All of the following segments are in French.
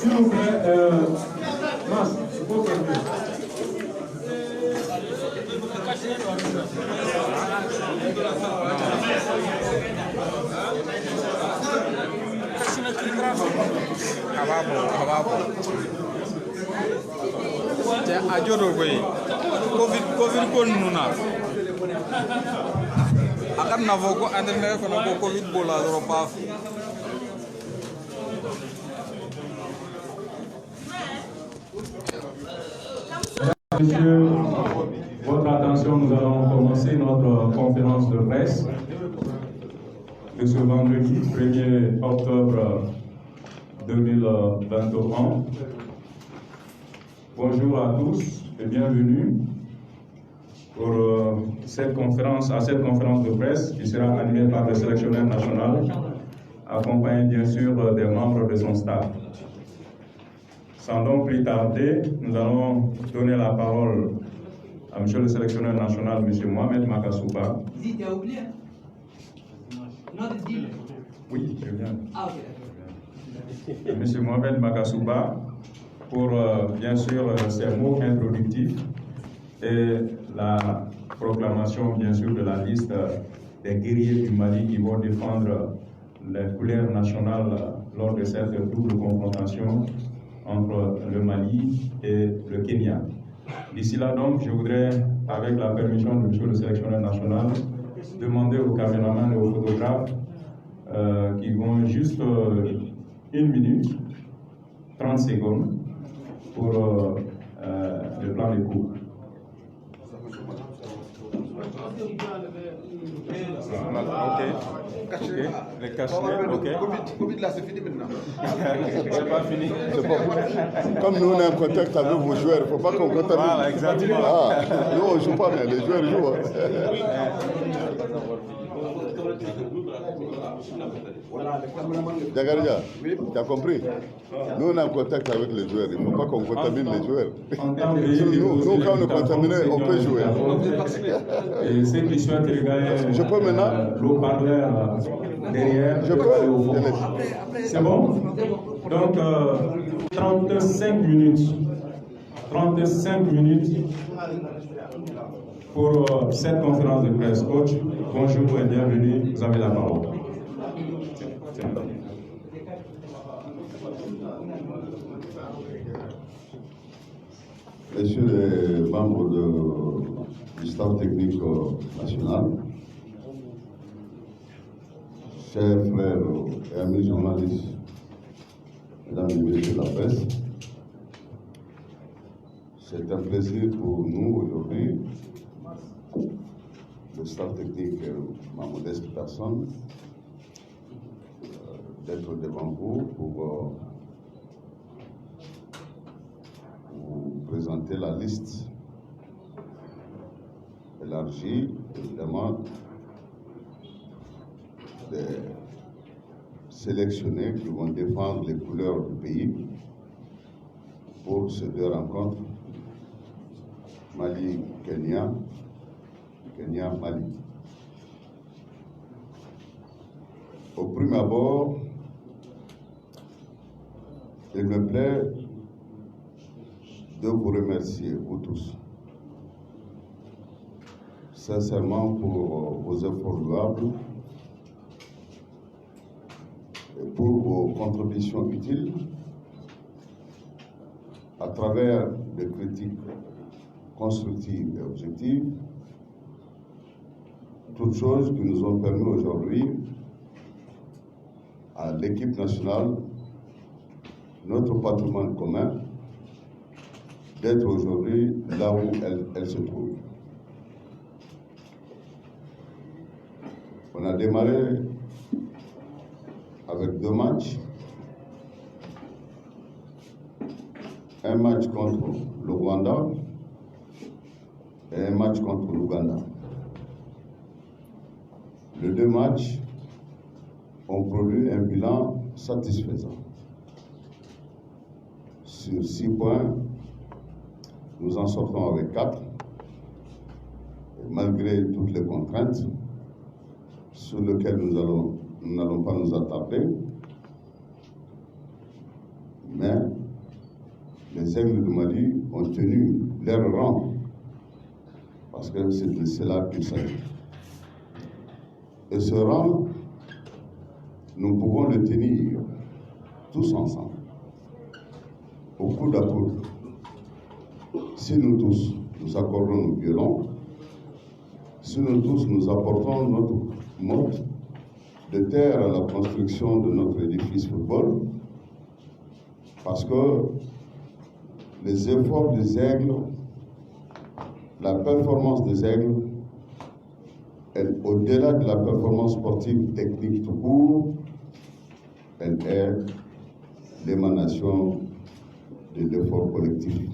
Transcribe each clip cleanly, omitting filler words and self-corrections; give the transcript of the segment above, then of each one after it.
S'il vous plaît, Mas, il faut terminer. Covid ko nuna akan navoko andene kono ko Covid bola ropa. Messieurs, votre attention, nous allons commencer notre conférence de presse de ce vendredi 1er octobre 2021. Bonjour à tous et bienvenue pour cette conférence de presse qui sera animée par le sélectionneur national, accompagné bien sûr des membres de son staff. Sans donc plus tarder, nous allons donner la parole à M. le sélectionneur national, M. Mohamed Makasouba. Tu as oublié? Non, dis-le. Oui, je viens. Ah, ok. M. Mohamed Makasouba, pour bien sûr ses mots introductifs et la proclamation bien sûr de la liste des guerriers du Mali qui vont défendre les couleurs nationales lors de cette double confrontation entre le Mali et le Kenya. D'ici là donc, je voudrais, avec la permission de M. le sélectionneur national, demander aux caméramans et aux photographes qui vont juste 1 minute, 30 secondes pour le plan de cours. Ok, les cachets, ok. Covid là, c'est fini maintenant. C'est pas fini. Comme nous, on est en contact avec vos joueurs, il ne faut pas qu'on contamine. Voilà, exactement. Ah, nous, on ne joue pas, mais les joueurs jouent. Dagaria, tu as compris? Nous, on est en contact avec les joueurs. Il ne faut pas qu'on contamine les joueurs. Nous, quand on est contaminé, on peut jouer. Et ceux qui souhaitent regarder Je peux maintenant l'eau-parleur derrière, Je peux c'est bon? Donc, 35 minutes. 35 minutes pour cette conférence de presse. Coach, bonjour et bienvenue. Vous avez la parole. Messieurs les membres du staff technique national, chers frères et amis journalistes, mesdames et messieurs de la presse, c'est un plaisir pour nous aujourd'hui, le staff technique et ma modeste personne, d'être devant vous pour vous présenter la liste élargie, évidemment, des sélectionnés qui vont défendre les couleurs du pays pour ces deux rencontres, Mali-Kenya, Kenya-Mali. Au premier abord, il me plaît de vous remercier, vous tous, sincèrement pour vos efforts louables et pour vos contributions utiles à travers des critiques constructives et objectives, toutes choses qui nous ont permis aujourd'hui à l'équipe nationale, notre patrimoine commun, d'être aujourd'hui là où elle se trouve. On a démarré avec 2 matchs. Un match contre le Rwanda et un match contre l'Ouganda. Les 2 matchs ont produit un bilan satisfaisant. Sur 6 points, nous en sortons avec 4, et malgré toutes les contraintes sur lesquelles nous n'allons pas nous attarder. Mais les Aigles du Mali ont tenu leur rang, parce que c'est de cela qu'il s'agit. Et ce rang, nous pouvons le tenir tous ensemble, au coude à coude. Si nous tous nous accordons nos violons, si nous tous nous apportons notre mode de terre à la construction de notre édifice football, parce que les efforts des Aigles, la performance des Aigles, au-delà de la performance sportive technique tout court, elle est l'émanation de l'effort collectif.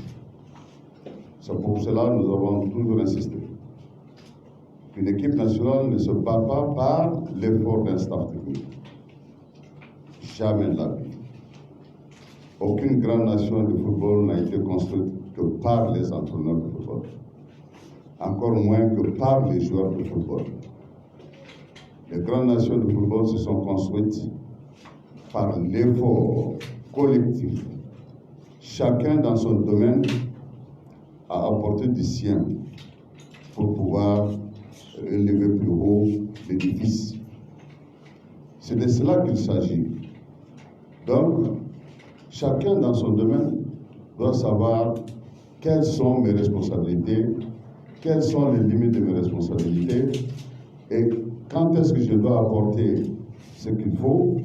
C'est pour cela que nous avons toujours insisté qu'une équipe nationale ne se bat pas par l'effort d'un staff technique. Jamais de la vie. Aucune grande nation de football n'a été construite que par les entraîneurs de football. Encore moins que par les joueurs de football. Les grandes nations de football se sont construites par l'effort collectif. Chacun dans son domaine a apporté du sien pour pouvoir élever plus haut l'édifice. C'est de cela qu'il s'agit. Donc, chacun dans son domaine doit savoir quelles sont mes responsabilités, quelles sont les limites de mes responsabilités et quand est-ce que je dois apporter ce qu'il faut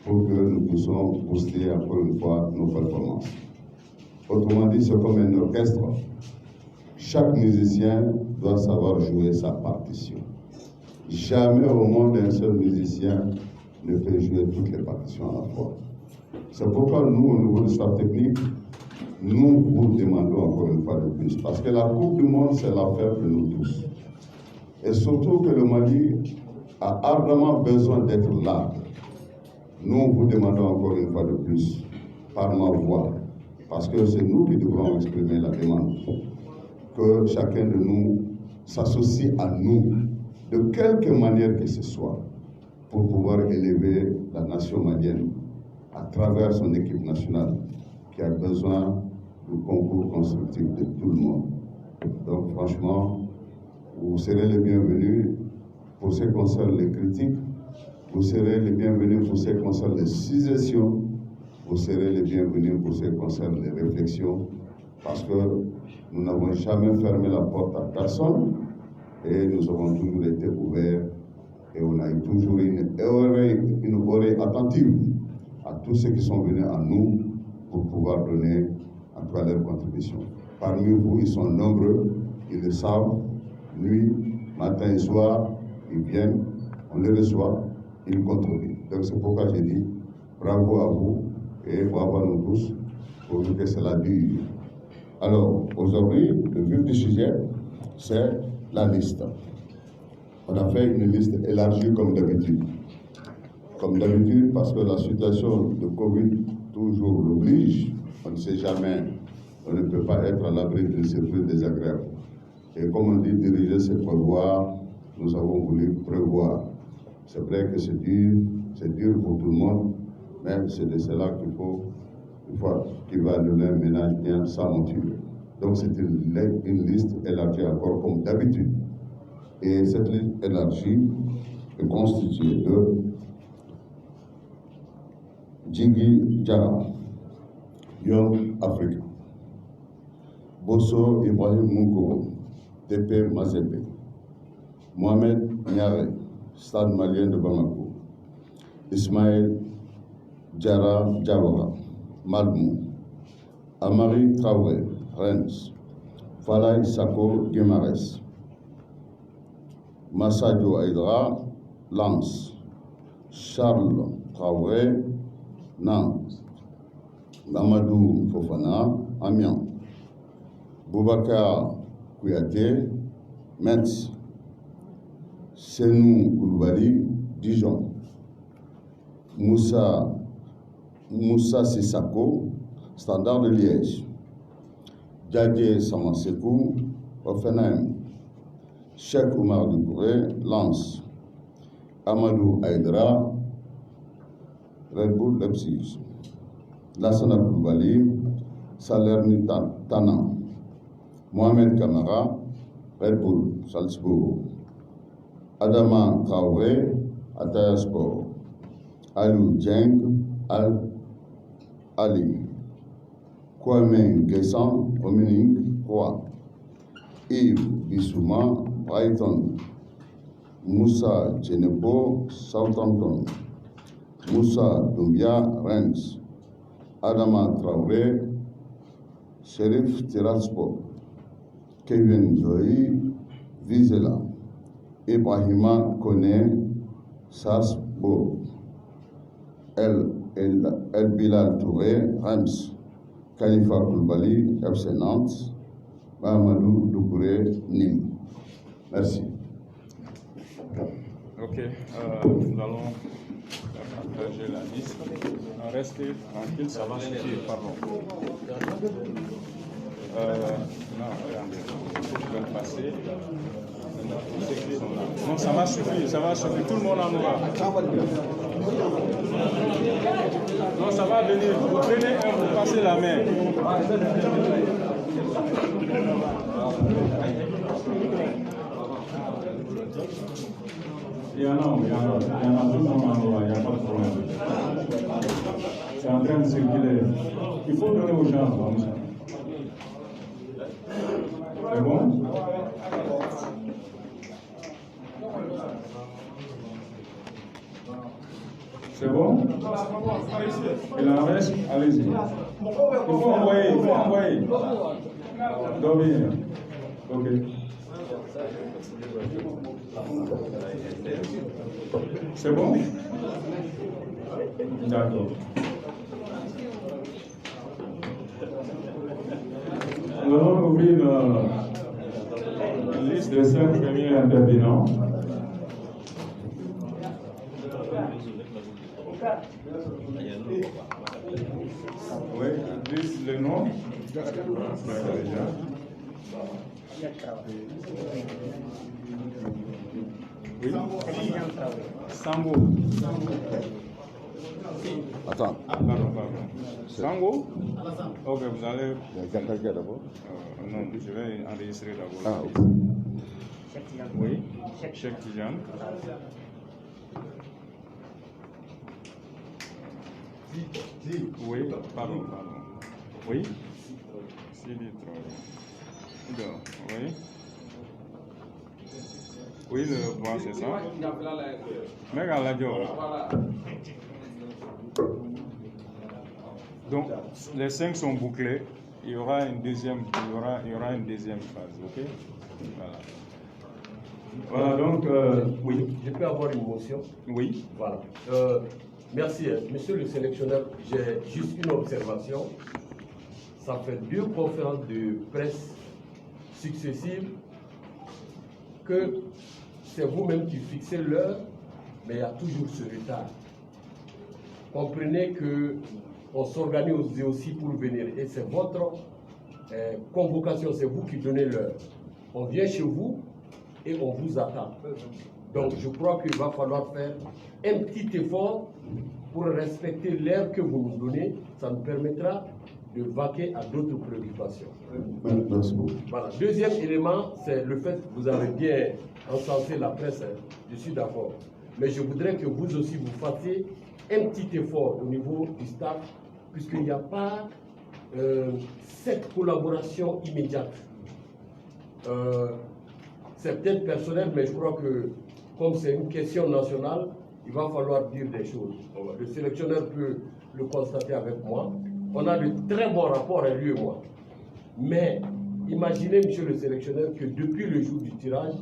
pour que nous puissions booster encore une fois nos performances. Autrement dit, c'est comme un orchestre. Chaque musicien doit savoir jouer sa partition. Jamais au monde un seul musicien ne peut jouer toutes les partitions à la fois. C'est pourquoi nous, au niveau du staff technique, nous vous demandons encore une fois de plus. Parce que la Coupe du Monde, c'est l'affaire de nous tous. Et surtout que le Mali a ardemment besoin d'être là. Nous vous demandons encore une fois de plus, par ma voix, parce que c'est nous qui devrons exprimer la demande, que chacun de nous s'associe à nous, de quelque manière que ce soit, pour pouvoir élever la nation malienne à travers son équipe nationale, qui a besoin du concours constructif de tout le monde. Donc franchement, vous serez les bienvenus pour ce qui concerne les critiques, vous serez les bienvenus pour ce qui concerne les suggestions, vous serez les bienvenus pour ce qui concerne les réflexions, parce que nous n'avons jamais fermé la porte à personne et nous avons toujours été ouverts et on a eu toujours une oreille attentive à tous ceux qui sont venus à nous pour pouvoir donner en tout cas leur contribution. Parmi vous, ils sont nombreux, ils le savent, nuit, matin et soir, ils viennent, on les reçoit, ils contribuent. Donc c'est pourquoi j'ai dit bravo à vous et bravo à nous tous pour que cela dure. Alors aujourd'hui, le vif du sujet, c'est la liste. On a fait une liste élargie comme d'habitude. Comme d'habitude, parce que la situation de Covid toujours l'oblige, on ne sait jamais, on ne peut pas être à l'abri d'une surprise désagréable. Et comme on dit, diriger, c'est prévoir, nous avons voulu prévoir. C'est vrai que c'est dur pour tout le monde, mais c'est de cela qu'il faut, qu'il va donner un ménage bien sans monture. Donc c'est une liste élargie encore comme d'habitude. Et cette liste élargie est constituée de Djigui Diarra, Young Africa, Bosso Ibrahim Mungo, TP Mazembe, Mohamed Niare, Stade malien de Bamako, Ismaël Diarra Diawara, Malmou, Amari Traoré, Rennes, Falaï Sako Guimarães, Massadio Aïdra, Lens, Charles Traoré, Nantes, Mamadou Fofana, Amiens, Boubacar Kouyaté, Metz, Senou Koulibaly, Dijon, Moussa Sissako, Standard de Liège, Diadier Samansekou, Offenheim, Cheikh Oumar Doucouré, Lens, Amadou Aïdra, Red Bull Leipzig, Lassana Koulibaly, Salerni Tana, Mohamed Kamara, Red Bull, Salzbourg, Adama Traoré, Ataya Sport, Aliou Dieng, Ali, Kwame Guessant, Dominique Roy, Yves Bissouma, Brighton, Moussa Djenebo, Southampton, Moussa Doumbia, Reims, Adama Traoré, Sheriff Tirasport, Kevin Zoï, Vizela, Ibrahima Kone, Salzbourg, El Bilal Touré, Reims, Khalifa Koulibaly, FC Nantes, Mahamadou Doucouré, Nîmes. Merci. Ok, nous allons partager la liste. Restez tranquille, ça va suffire, pardon. Non, regardez, je vais le passer. Tous ceux qui sont là. Non, ça va suffire, tout le monde en aura. Non, ça va venir. Vous prenez un, vous passez la main. Il y en a, tout le monde en aura, il n'y a pas de problème. C'est en train de circuler. Il faut donner aux gens comme ça. C'est bon? C'est bon? Il en reste? Allez-y. Il faut envoyer. Dormir. Ok. C'est bon? D'accord. Nous allons ouvrir une liste de 5 premiers intervenants. Oui, dis le nom. Oui. Sango. Attends. Pardon. Sango? Ok, vous allez. D'abord. Non, je vais enregistrer d'abord. Ah, ok. Oui, Cheikh Tidiane. Oui, pardon. Oui. Sidi Traoré. Oui. Oui, le bon, c'est ça. Mega la Donc, les 5 sont bouclés. Il y aura une deuxième phase, ok? Voilà, donc, oui. Je peux avoir une motion? Oui. Voilà. Merci, monsieur le sélectionneur. J'ai juste une observation. Ça fait 2 conférences de presse successives que c'est vous-même qui fixez l'heure, mais il y a toujours ce retard. Comprenez qu'on s'organise aussi pour venir et c'est votre convocation, c'est vous qui donnez l'heure. On vient chez vous et on vous attend. Donc je crois qu'il va falloir faire un petit effort pour respecter l'heure que vous nous donnez. Ça nous permettra de vaquer à d'autres préoccupations. Merci beaucoup. Voilà. Deuxième élément, c'est le fait que vous avez bien encensé la presse. Je suis d'accord. Mais je voudrais que vous aussi vous fassiez un petit effort au niveau du staff, puisqu'il n'y a pas cette collaboration immédiate. C'est peut-être personnel, mais je crois que comme c'est une question nationale, il va falloir dire des choses. Le sélectionneur peut le constater avec moi. On a de très bons rapports, lui et moi. Mais imaginez, monsieur le sélectionneur, que depuis le jour du tirage,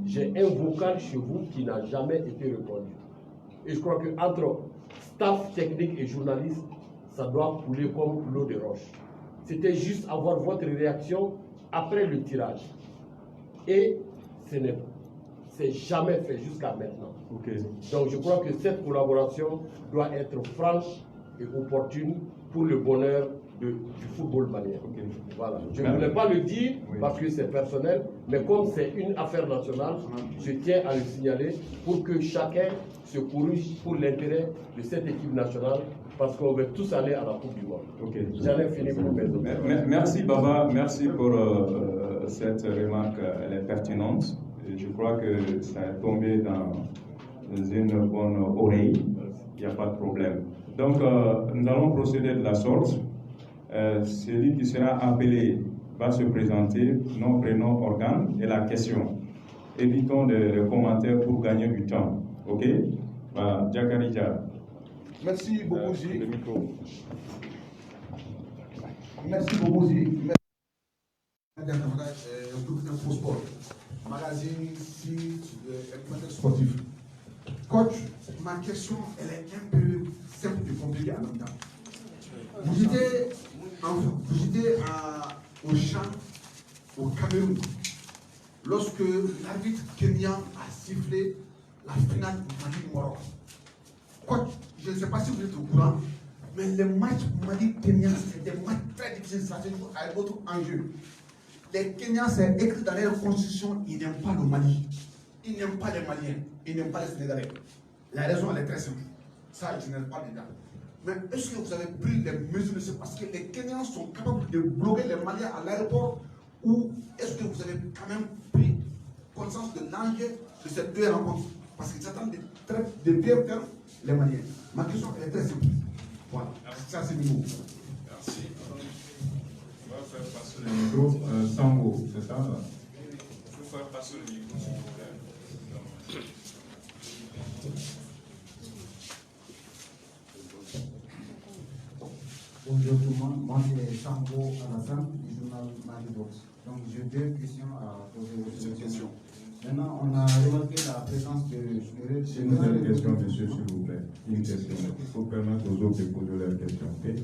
j'ai un vocal chez vous qui n'a jamais été répondu. Et je crois qu'entre staff technique et journaliste, ça doit couler comme l'eau de roche. C'était juste avoir votre réaction après le tirage. Et c'est jamais fait jusqu'à maintenant. Okay. Donc je crois que cette collaboration doit être franche et opportune pour le bonheur du football malien. Ok. Voilà. Je ne voulais pas le dire Oui. parce que c'est personnel, mais comme c'est une affaire nationale, je tiens à le signaler pour que chacun se corrige pour l'intérêt de cette équipe nationale, parce qu'on veut tous aller à la Coupe du Monde. Ok. J'en ai fini pour mes autres. Merci Baba, merci pour cette remarque, elle est pertinente. Et je crois que ça est tombé dans une bonne oreille, il n'y a pas de problème. Donc nous allons procéder de la sorte. Celui qui sera appelé va se présenter, nom, prénom, organe et la question. Évitons les commentaires pour gagner du temps. Ok? Voilà, Djakarija. Merci beaucoup, Zi. Le micro. Merci beaucoup, Zi. Sport. Magazine, site, contexte sportif. Coach, ma question, elle est un peu simple et compliquée en même temps. Vous étiez au champ au Cameroun lorsque l'arbitre kenyan a sifflé la finale Mali-Maroc. Coach, je ne sais pas si vous êtes au courant, mais les matchs Mali-Kenya, c'est des matchs très difficiles, ça c'est un autre enjeu. Les Kenyans, c'est écrit dans leur constitution, ils n'aiment pas le Mali. Ils n'aiment pas les Maliens. Ils n'aiment pas les Sénégalais. La raison, elle est très simple. Ça, je n'ai pas dedans. Mais est-ce que vous avez pris les mesures? C'est parce que les Kenyans sont capables de bloquer les Maliens à l'aéroport, ou est-ce que vous avez quand même pris conscience de l'enjeu de ces deux rencontres? Parce qu'ils attendent de bien faire les Maliens. Ma question est très simple. Voilà. Ça, c'est le mot. Merci. On va faire passer le micro. Sango, c'est ça? Il faut faire passer le micro, s'il vous plaît. Bonjour tout le monde, moi c'est Sango Alassane du journal Malibox. Donc j'ai deux questions à poser aux questions. Maintenant, on a remarqué la présence de... Une seule question, monsieur, s'il vous plaît. Une question. Il faut permettre aux autres de poser leurs questions. Okay?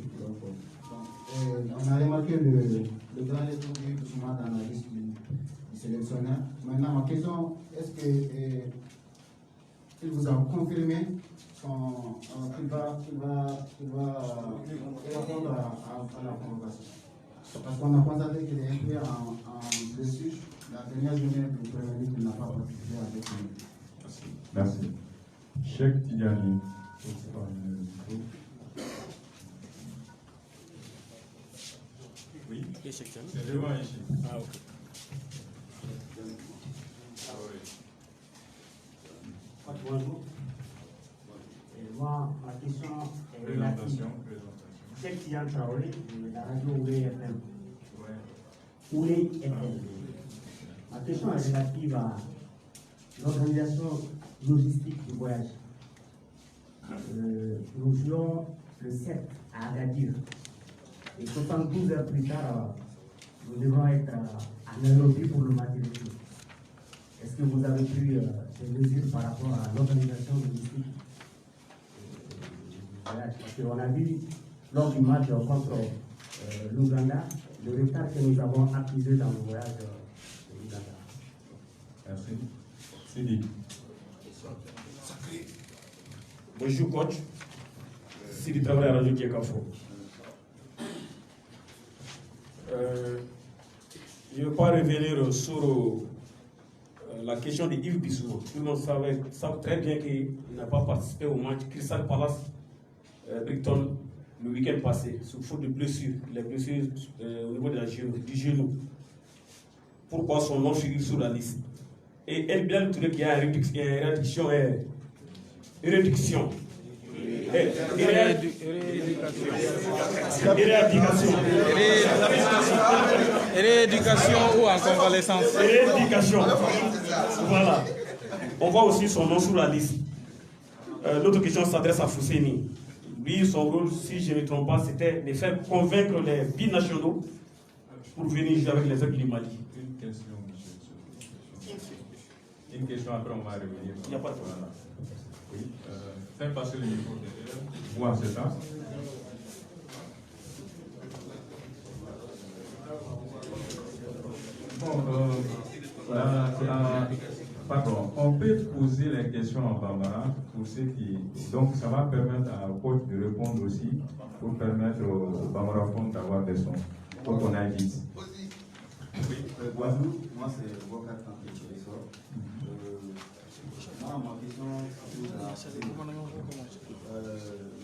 On a remarqué le grand retour du Toussouma dans la liste du sélectionneur. Maintenant, ma question, est-ce qu'il vous a confirmé qu'il va répondre à la convocation? Parce qu'on a constaté qu'il est inclus en blessure. La dernière journée du Premier ministre, il n'a pas participé avec nous. Merci. Cheikh Tidjani. Oui, c'est devant ici. Ah, ok. Bonjour. Moi, ma question est relative. Cheikh Tidjani Traoré, de la radio Oulé FM. Oulé FM. Ma question est relative à l'organisation logistique du voyage. Nous jouons le 7 à Agadir. Et 72 heures plus tard, nous devons être à Nairobi pour le match de retour. Est-ce que vous avez pris des mesures par rapport à l'organisation logistique du voyage? Parce qu'on a vu lors du match contre l'Ouganda, le retard que nous avons accusé dans le voyage de l'Ouganda. Merci. Sidi. Bonjour coach. Sidi Traoré à Radio Kiekafo. Je ne vais pas revenir sur la question de Yves Bissouma. Tout le monde savait très bien qu'il n'a pas participé au match Crystal Palace Brighton le week-end passé, sous faute de blessures, les blessures au niveau du genou. Pourquoi son nom figure sur la liste? Et elle bien le trouvé qu'il y a une réduction. Rééducation ou en convalescence? Rééducation. Voilà. On voit aussi son nom sur la liste. L'autre question s'adresse à Fousseni. Lui, son rôle, si je ne me trompe pas, c'était de faire convaincre les binationaux pour venir jouer avec les équipes du Mali. Une question, monsieur. Une question, après on va revenir. Il n'y a pas de problème. Oui. Fais passer le micro derrière. Moi, c'est ça? Bon, pardon. peut poser les questions en bambara pour ceux qui... Donc ça va permettre à coach de répondre aussi, pour permettre aux bambaraphones d'avoir des sons. Donc on a vite. Bonjour, moi c'est Bocar Kanté Chérissor. Moi, ma question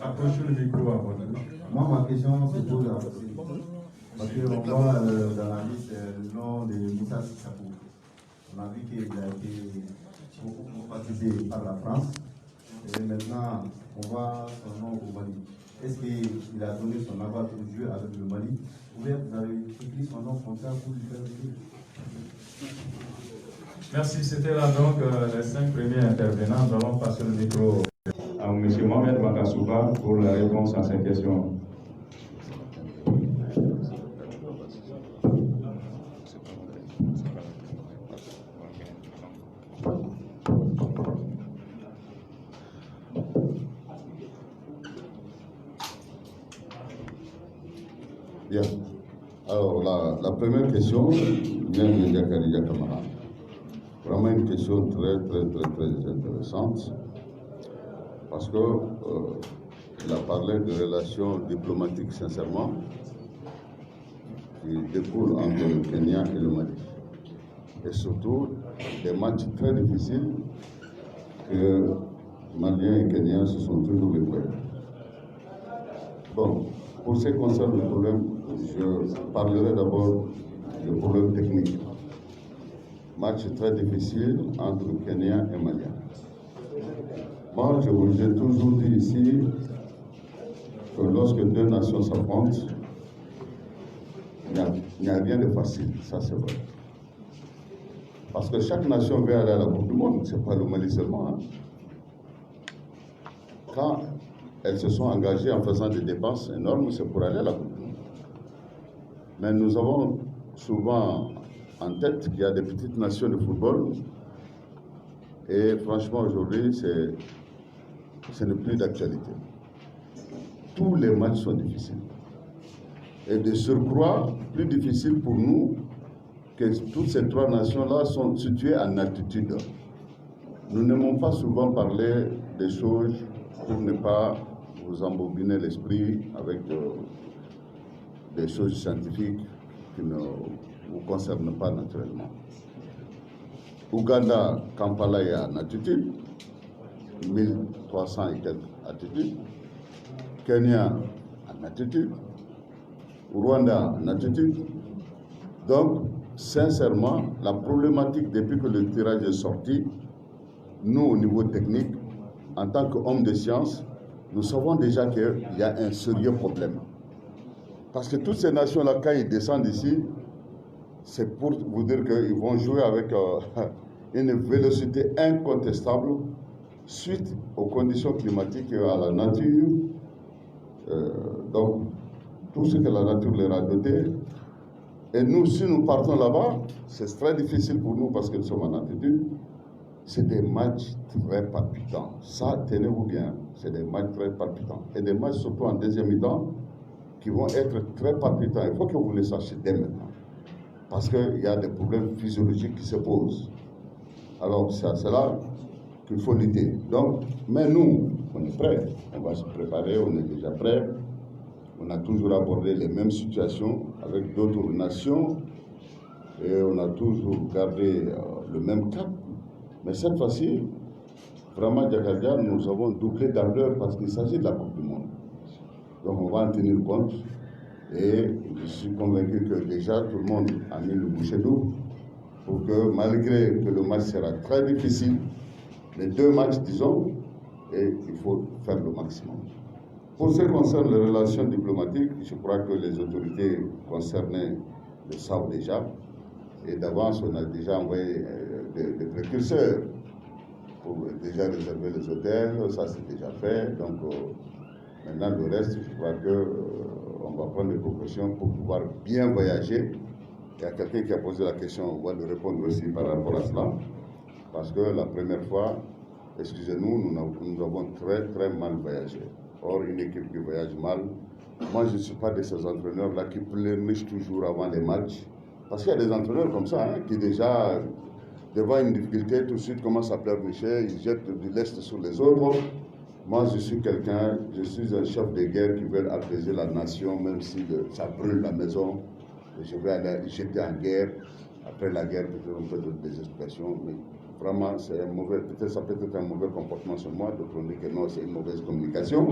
approchez le micro à votre bouche. Moi, ma question se pose à parce qu'on voit dans la liste le nom de Moussa Sissako. On a vu qu'il a été beaucoup participé par la France. Et maintenant, on voit son nom au Mali. Est-ce qu'il a donné son accord pour jouer avec le Mali? Ou bien vous avez écrit son nom comme ça pour lui faire jouer? Merci, c'était là donc les 5 premiers intervenants. Nous allons passer le micro à M. Mohamed Bakasouba pour la réponse à ces questions. Bien. Alors, la première question vient de Diakaridia Kamara. Vraiment une question très intéressante parce que il a parlé de relations diplomatiques sincèrement qui découlent entre le Kenya et le Mali. Et surtout des matchs très difficiles que Maliens et Kenyans se sont toujours livrés. Bon, pour ce qui concerne le problème, je parlerai d'abord du problème technique. Match très difficile entre Kenyans et Maliens. Moi, je vous ai toujours dit ici que lorsque deux nations s'affrontent, il n'y a rien de facile, ça c'est vrai. Parce que chaque nation veut aller à la Coupe du Monde, ce n'est pas le Mali seulement. Hein. Quand elles se sont engagées en faisant des dépenses énormes, c'est pour aller à la Coupe du Monde. Mais nous avons souvent en tête qu'il y a des petites nations de football et franchement aujourd'hui ce n'est plus d'actualité. Tous les matchs sont difficiles. Et de surcroît, plus difficile pour nous que toutes ces trois nations-là sont situées en altitude. Nous n'aimons pas souvent parler des choses pour ne pas vous embobiner l'esprit avec des choses scientifiques qui ne vous concernent pas naturellement. Ouganda, Kampala est en altitude, 1300 et quelques altitudes. Kenya en altitude. Rwanda en altitude. Donc, sincèrement, la problématique depuis que le tirage est sorti, nous, au niveau technique, en tant qu'hommes de science, nous savons déjà qu'il y a un sérieux problème. Parce que toutes ces nations-là, quand ils descendent ici, c'est pour vous dire qu'ils vont jouer avec une vélocité incontestable suite aux conditions climatiques et à la nature. Donc, tout ce que la nature leur a doté. Et nous, si nous partons là-bas, c'est très difficile pour nous parce que nous sommes en altitude. C'est des matchs très palpitants. Ça, tenez-vous bien, c'est des matchs très palpitants. Et des matchs, surtout en deuxième mi-temps, qui vont être très palpitants. Il faut que vous les sachiez dès maintenant. Parce qu'il y a des problèmes physiologiques qui se posent. Alors, c'est à cela qu'il faut lutter. Donc, mais nous, on est prêts. On va se préparer, on est déjà prêts. On a toujours abordé les mêmes situations avec d'autres nations. Et on a toujours gardé le même cap. Mais cette fois-ci, vraiment, Diakaridia, nous avons doublé d'ardeur parce qu'il s'agit de la Coupe du Monde. Donc on va en tenir compte. Et je suis convaincu que déjà tout le monde a mis le bouchée d'eau pour que malgré que le match sera très difficile, les deux matchs, disons, et il faut faire le maximum. Pour ce qui concerne les relations diplomatiques, je crois que les autorités concernées le savent déjà. Et d'avance, on a déjà envoyé des précurseurs pour déjà réserver les hôtels, ça c'est déjà fait. Donc maintenant le reste, je crois qu'on va prendre des précautions pour pouvoir bien voyager. Il y a quelqu'un qui a posé la question, on va lui répondre aussi par rapport à cela. Parce que la première fois, excusez-nous, nous avons très mal voyagé. Or, une équipe qui voyage mal, moi je ne suis pas de ces entraîneurs-là qui pleurnichent toujours avant les matchs. Parce qu'il y a des entraîneurs comme ça, hein, qui déjà devant une difficulté, tout de suite commencent à pleurnicher, ils jettent du lest sur les autres. Moi, je suis quelqu'un, je suis un chef de guerre qui veut apaiser la nation, même si ça brûle la maison. Je vais aller jeter en guerre. Après la guerre, peut-être on peut donner des explications, mais vraiment, c'est un mauvais, peut-être ça peut être un mauvais comportement sur moi, d'autres on dit que non, c'est une mauvaise communication.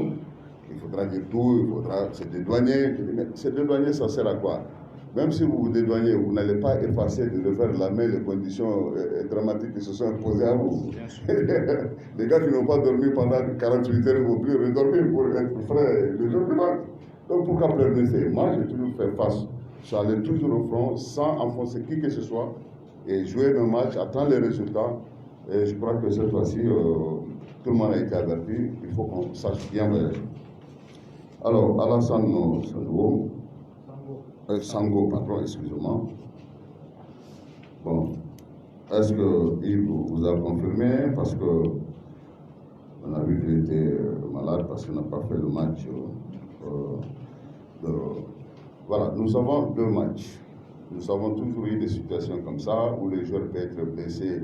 Il faudra dire tout, il faudra se dédouaner. Mais se dédouaner, ça sert à quoi? Même si vous vous dédouanez, vous n'allez pas effacer de refaire la main les conditions dramatiques qui se sont imposées à vous. Les gars qui n'ont pas dormi pendant 48 heures ne vont plus redormir pour être frais le jour du match. Donc pourquoi pleurnicher? Moi, j'ai toujours fait face. Je suis allé toujours au front sans enfoncer qui que ce soit et jouer mes matchs, attendre les résultats. Et je crois que cette fois-ci, tout le monde a été averti. Il faut qu'on sache bien voyager. Alors, Alassane Sango, pardon, excusez-moi. Bon, est-ce qu'il vous a confirmé? Parce que on a vu qu'il était malade parce qu'il n'a pas fait le match. Voilà, nous avons 2 matchs. Nous avons toujours eu des situations comme ça où les joueurs peuvent être blessés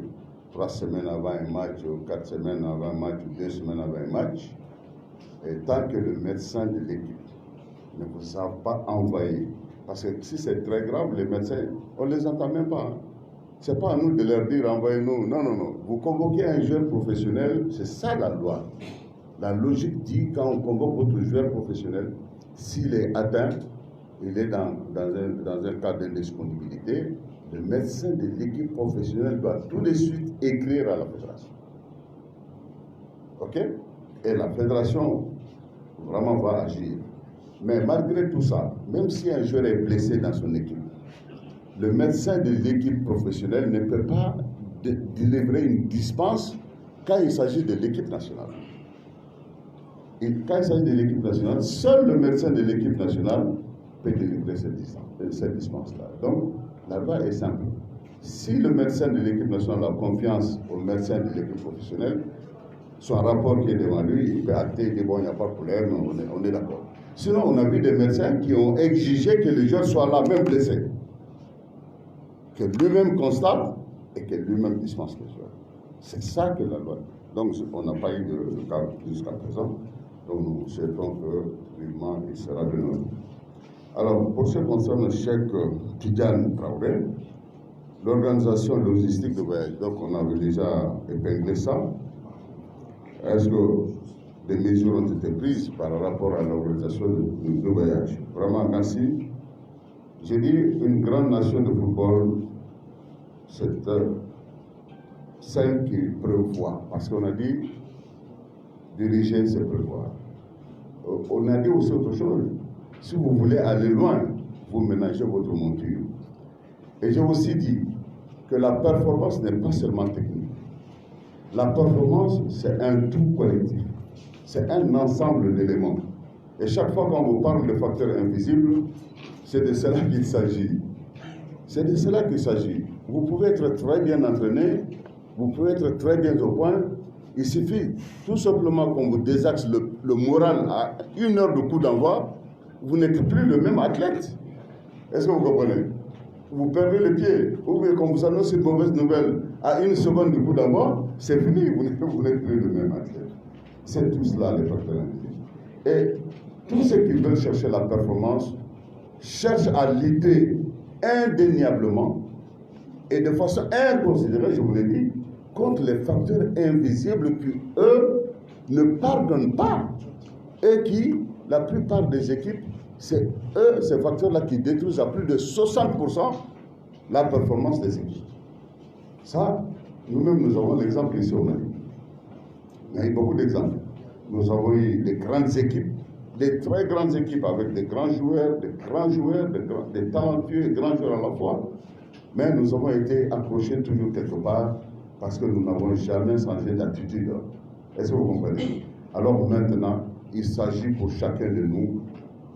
3 semaines avant un match, ou 4 semaines avant un match, ou 2 semaines avant un match. Et tant que le médecin de l'équipe ne vous a pas envoyé, parce que si c'est très grave, les médecins, on ne les entend même pas. Ce n'est pas à nous de leur dire envoyez-nous. Non, non, non. Vous convoquez un joueur professionnel, c'est ça la loi. La logique dit quand on convoque votre joueur professionnel, s'il est atteint, il est dans un cas d'indisponibilité, le médecin de l'équipe professionnelle doit tout de suite écrire à la fédération. OK? Et la fédération vraiment va agir. Mais malgré tout ça, même si un joueur est blessé dans son équipe, le médecin de l'équipe professionnelle ne peut pas délivrer une dispense quand il s'agit de l'équipe nationale. Et quand il s'agit de l'équipe nationale, seul le médecin de l'équipe nationale peut délivrer cette dispense-là. Donc, la loi est simple. Si le médecin de l'équipe nationale a confiance au médecin de l'équipe professionnelle, son rapport qui est devant lui, il peut acter, il dit bon, il n'y a pas de problème, on est d'accord. Sinon, on a vu des médecins qui ont exigé que les joueurs soient là, même blessés. Que lui-même constate et que lui-même dispense les joueurs. C'est ça que la loi dit. Donc, on n'a pas eu de cas jusqu'à présent. Donc, nous souhaitons que, vivement, il sera de nous. Alors, pour ce qui concerne le chèque Tidjane Traoré, l'organisation logistique de voyage, donc on avait déjà épinglé ça. Est-ce que des mesures ont été prises par rapport à l'organisation de voyage? Vraiment, merci. J'ai dit, une grande nation de football, c'est celle qui prévoit. Parce qu'on a dit, diriger, c'est prévoir. On a dit aussi autre chose. Si vous voulez aller loin, vous ménagez votre monture. Et j'ai aussi dit que la performance n'est pas seulement technique. La performance, c'est un tout collectif. C'est un ensemble d'éléments. Et chaque fois qu'on vous parle de facteurs invisibles, c'est de cela qu'il s'agit. C'est de cela qu'il s'agit. Vous pouvez être très bien entraîné, vous pouvez être très bien au point. Il suffit tout simplement qu'on vous désaxe le moral à 1 heure de coup d'envoi, vous n'êtes plus le même athlète. Est-ce que vous comprenez? Vous perdez les pieds. Ou bien quand vous annoncez une mauvaise nouvelle à 1 seconde du coup d'envoi, c'est fini, vous n'êtes plus le même athlète. C'est tout cela les facteurs invisibles. Et tous ceux qui veulent chercher la performance cherchent à lutter indéniablement et de façon inconsidérée, je vous l'ai dit, contre les facteurs invisibles qui, eux, ne pardonnent pas et qui, la plupart des équipes, c'est eux, ces facteurs-là, qui détruisent à plus de 60% la performance des équipes. Ça, nous-mêmes, nous avons l'exemple ici au Mali. Il y a eu beaucoup d'exemples. Nous avons eu des grandes équipes, des très grandes équipes avec des grands joueurs, des talentueux et grands joueurs à la fois. Mais nous avons été accrochés toujours quelque part parce que nous n'avons jamais changé d'attitude. Est-ce que vous comprenez? Alors maintenant, il s'agit pour chacun de nous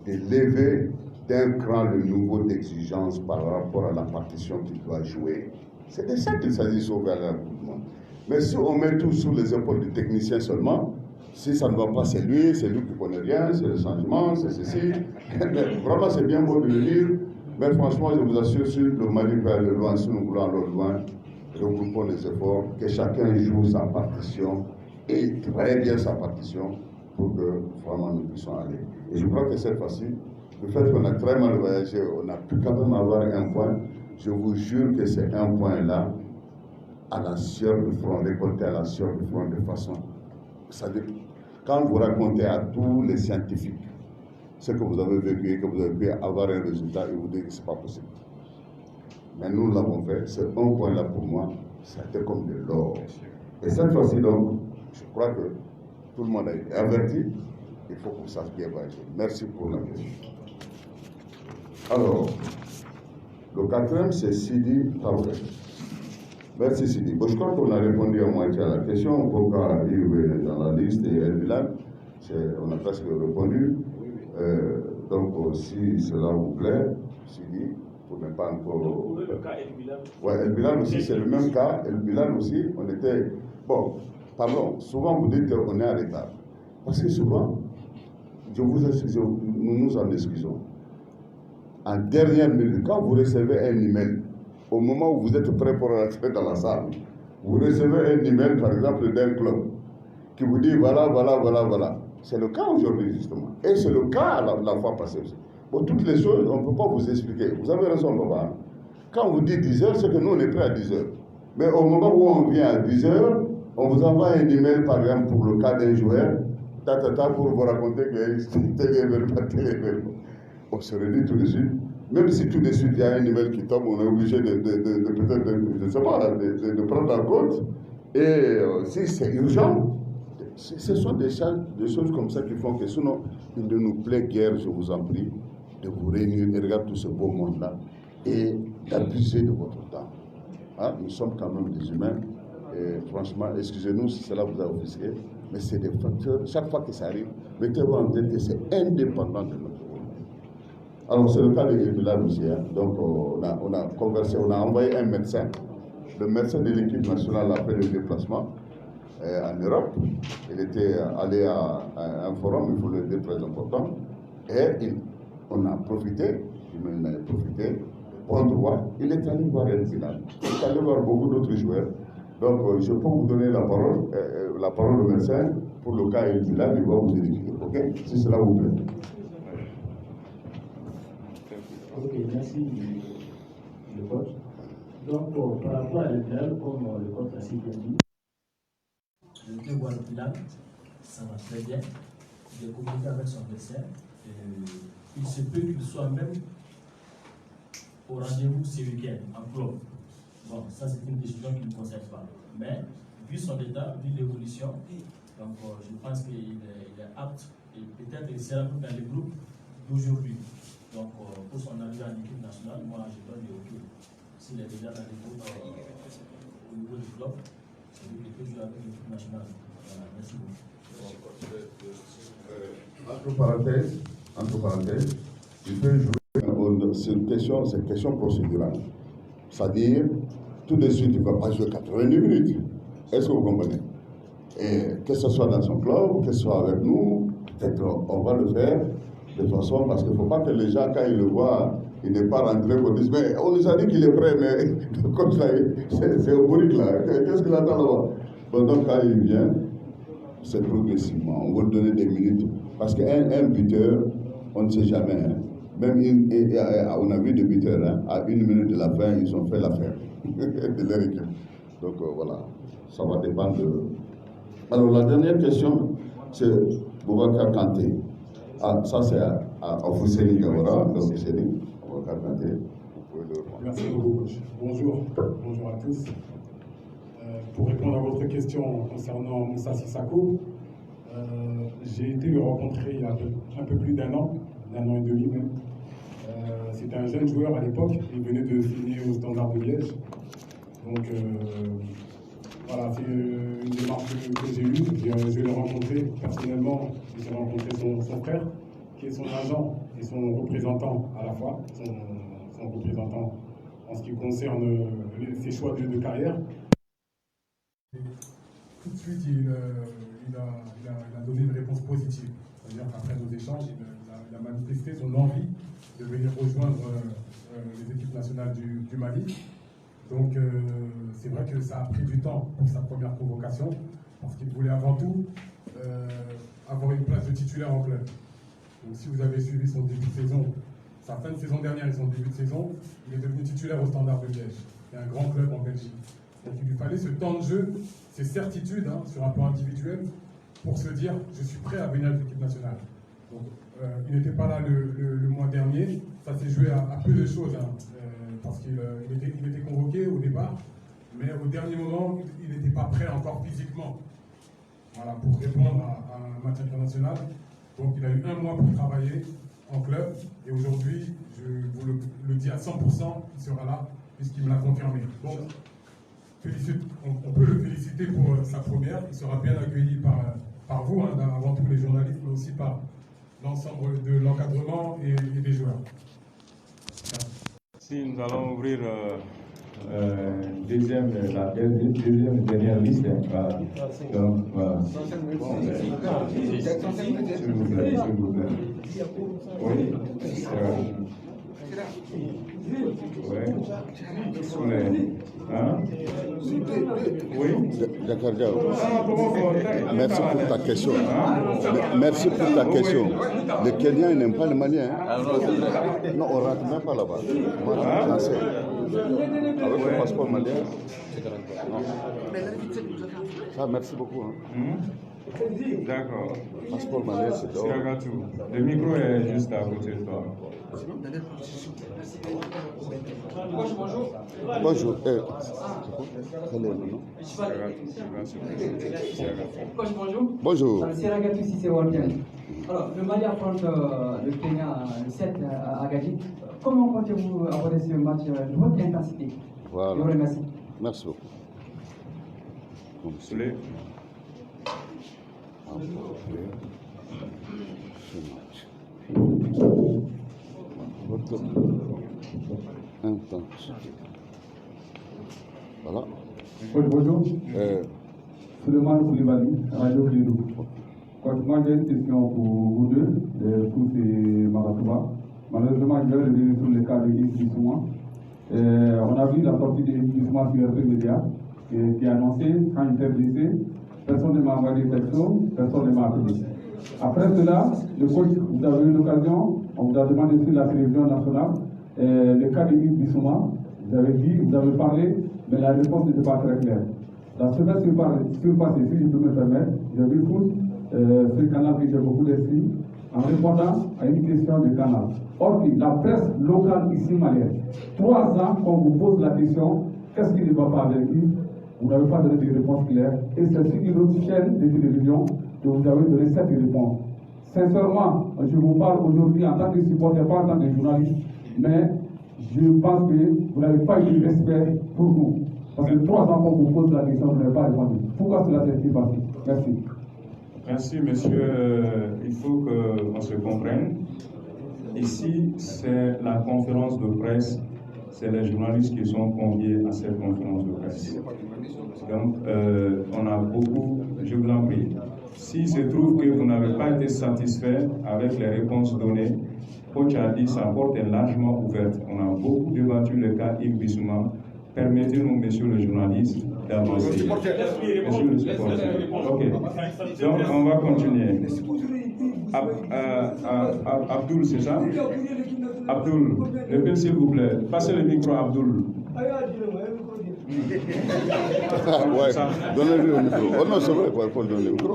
de lever d'un cran le niveau d'exigence par rapport à la partition qu'il doit jouer. C'est de ça qu'il s'agit sauver à la Coupe du Monde. Mais si on met tout sur les épaules du technicien seulement, si ça ne va pas, c'est lui qui connaît rien, c'est le changement, c'est ceci. Mais vraiment, c'est bien beau de le dire, mais franchement, je vous assure, si le Mali va aller loin, si nous voulons aller loin, regroupons les efforts, que chacun joue sa partition, et très bien sa partition, pour que vraiment nous puissions aller. Et je crois que cette fois-ci, le fait qu'on a très mal voyagé, on a pu quand même avoir un point. Je vous jure que c'est un point-là, à la sueur du front, récolté à la sueur du front de façon. C'est-à-dire, quand vous racontez à tous les scientifiques ce que vous avez vécu et que vous avez pu avoir un résultat, et vous dites que ce n'est pas possible. Mais nous l'avons fait, c'est un point-là pour moi, ça a été comme de l'or. Et cette fois-ci, donc, je crois que tout le monde a été averti, il faut qu'on sache bien voyager. Merci pour la question. Alors, le quatrième, c'est Sidi Traoré. Merci Sidi. Bon, je crois qu'on a répondu à moitié à la question. Pourquoi Yves est dans la liste et El Bilal, on a presque répondu. Donc, si cela vous plaît, Sidi, vous n'êtes pas encore. Le cas El Bilal. Oui, El Bilal aussi, c'est le même cas. El Bilal aussi, on était. Bon, pardon, souvent vous dites qu'on est à retard. Parce que souvent, nous nous en excusons. En dernière minute, quand vous recevez un email, au moment où vous êtes prêt pour rentrer dans la salle, vous recevez un email, par exemple, d'un club, qui vous dit voilà, voilà, voilà, voilà. C'est le cas aujourd'hui, justement. Et c'est le cas la fois passée aussi. Bon, toutes les choses, on ne peut pas vous expliquer. Vous avez raison, Baba. Quand vous dites 10 heures, c'est que nous, on est prêt à 10 heures. Mais au moment où on vient à 10 heures, on vous envoie un email, par exemple, pour le cas d'un joueur, pour vous raconter que tel événement. On se redit tout de suite. Même si tout de suite il y a un email qui tombe, on est obligé de peut-être, je ne sais pas, de prendre en compte. Et si c'est urgent, ce sont des choses comme ça qui font que sinon, il ne nous plaît guère, je vous en prie, de vous réunir et regarder tout ce beau monde-là et d'abuser de votre temps. Hein? Nous sommes quand même des humains. Et franchement, excusez-nous si cela vous a offusqué, mais c'est des facteurs, chaque fois que ça arrive, mettez-vous en tête que c'est indépendant de notre volonté. Alors c'est le cas de Bilal aussi, hein. Donc on a conversé, on a envoyé un médecin, le médecin de l'équipe nationale a fait le déplacement en Europe, il était allé à un forum, il faut le dire, très important, et on a profité, il en a profité, bon droit, il est allé voir El Bilal, il est allé voir beaucoup d'autres joueurs. Donc, je peux vous donner la parole au médecin pour le cas El Bilal, il va vous édifier, ok? Si cela vous plaît. Ok, merci le coach. Donc, par rapport à El Bilal, comme le coach a si bien dit, le club El Bilal, ça va très bien. Il est communiqué avec son médecin. Il se peut qu'il soit même au rendez-vous ce week-end en club. Bon, ça c'est une décision qui ne nous concerne pas. Mais, vu son état, vu l'évolution, donc je pense qu'il est apte et peut-être il sera dans les groupes d'aujourd'hui. Donc, pour son arrivée en équipe nationale, moi je donne le OK. S'il est déjà dans les groupes au niveau du club, c'est lui qui peut jouer avec l'équipe nationale. Voilà, merci beaucoup. Entre parenthèses, il peut jouer. C'est une question procédurale. C'est-à-dire, tout de suite, il ne va pas jouer 90 minutes. Est-ce que vous comprenez? Et que ce soit dans son club, que ce soit avec nous, peut-être on va le faire de façon, parce qu'il ne faut pas que les gens, quand ils le voient, ils n'est pas rentré, qu'on dise, mais on nous a dit qu'il est prêt, mais comme ça, c'est euphorique là. Qu'est-ce qu'il attend là-bas? Bon, donc quand il vient, c'est progressivement. On va lui donner des minutes. Parce qu'un buteur, on ne sait jamais. Hein. Même on a vu des buteurs, hein, à 1 minute de la fin, ils ont fait l'affaire de leur équipe. Donc voilà, ça va dépendre de... Alors la dernière question, c'est Boubacar Kanté. Ah, ça c'est à Fousseni Gawara, donc c'est Boubacar Kanté. Vous pouvez le répondre. Merci beaucoup, coach. Bonjour à tous. Pour répondre à votre question concernant Moussa Sissako, j'ai été le rencontrer il y a un peu plus d'un an et demi même. C'était un jeune joueur à l'époque, il venait de signer au Standard de Liège. Donc voilà, c'est une démarche que j'ai eue. Je l'ai rencontré personnellement, j'ai rencontré son frère, qui est son agent et son représentant à la fois, son représentant en ce qui concerne ses choix de carrière. Tout de suite, il a donné une réponse positive. C'est-à-dire qu'après nos échanges, il a manifesté son envie de venir rejoindre les équipes nationales du Mali. Donc c'est vrai que ça a pris du temps pour sa première convocation, parce qu'il voulait avant tout avoir une place de titulaire en club. Donc si vous avez suivi son début de saison, sa fin de saison dernière et son début de saison, il est devenu titulaire au Standard de Liège. C'est un grand club en Belgique. Donc il lui fallait ce temps de jeu, ces certitudes sur un plan individuel, pour se dire je suis prêt à venir à l'équipe nationale. Donc il n'était pas là le mois dernier, ça s'est joué à peu de choses, parce qu'il était convoqué au départ, mais au dernier moment, il n'était pas prêt encore physiquement, voilà, pour répondre à un match international. Donc il a eu 1 mois pour travailler en club, et aujourd'hui, je vous le dis à 100%, il sera là, puisqu'il me l'a confirmé. Donc, on peut le féliciter pour sa première, il sera bien accueilli par vous, avant tout les journalistes, mais aussi par l'ensemble de l'encadrement et des joueurs. Si nous allons ouvrir deuxième dernière liste. Voilà. Donc, voilà. S'il vous plaît. Oui. Merci pour ta question. Merci pour ta question. Les Kenyans ils n'aiment pas les Maliens. Non, on ne rentre même pas là-bas. Moi, je suis français. Avec le passeport malien. Ça, merci beaucoup. D'accord. Passeport malien, c'est dehors. Le micro est juste à côté de toi. Bonjour. Bonjour. Bonjour. C'est Ragatou Sissé Walken. Alors, le Mali affronte le Kenya le 7 à Agadji. Comment comptez-vous aborder ce match de haute intensité? Voilà. Je vous remercie. Merci beaucoup. Voilà. Bonjour. Suleiman Koulibaly, Radio Clérou. Moi j'ai une question pour vous deux, tous ces Maratouba. Malheureusement, je vais revenir sur le cas de Yves Bissouma. On a vu la sortie de Yves Bissouma sur les médias qui a annoncé quand il était blessé, personne ne m'a envoyé des textos, personne ne m'a appelé. Après cela, le coach, vous avez eu l'occasion, on vous a demandé sur la télévision nationale, le cas de Yves Bissouma, vous avez dit, vous avez parlé, mais la réponse n'était pas très claire. La semaine surpassée, si je peux me permettre, j'ai vu ce canal que j'ai beaucoup d'esprit, en répondant à une question de canal. Or, la presse locale ici malienne, 3 ans qu'on vous pose la question, qu'est-ce qui ne va pas avec lui? Vous n'avez pas donné de réponse claire. Et c'est sur une autre chaîne de télévision que vous avez donné cette réponse. Sincèrement, je vous parle aujourd'hui en tant que supporter, pas en tant que journaliste, mais je pense que vous n'avez pas eu de respect pour nous. Parce que 3 ans qu'on vous pose la question, vous n'avez pas répondu. Pourquoi cela s'est passé? Merci. Merci, monsieur. Il faut qu'on se comprenne. Ici, c'est la conférence de presse. C'est les journalistes qui sont conviés à cette conférence de presse. Donc, on a beaucoup, je vous en prie. S'il se trouve que vous n'avez pas été satisfait avec les réponses données, coach a dit sa porte est largement ouverte. On a beaucoup débattu le cas Yves Bissouma. Permettez-nous, monsieur le journaliste, d'avancer. Monsieur le supporter. Ok. Donc, on va continuer. Abdoul, c'est ça? Abdoul, levez s'il vous plaît. Passez le micro à Abdoul. Ouais, donnez-lui le micro. Oh non, c'est vrai, il faut donner le micro.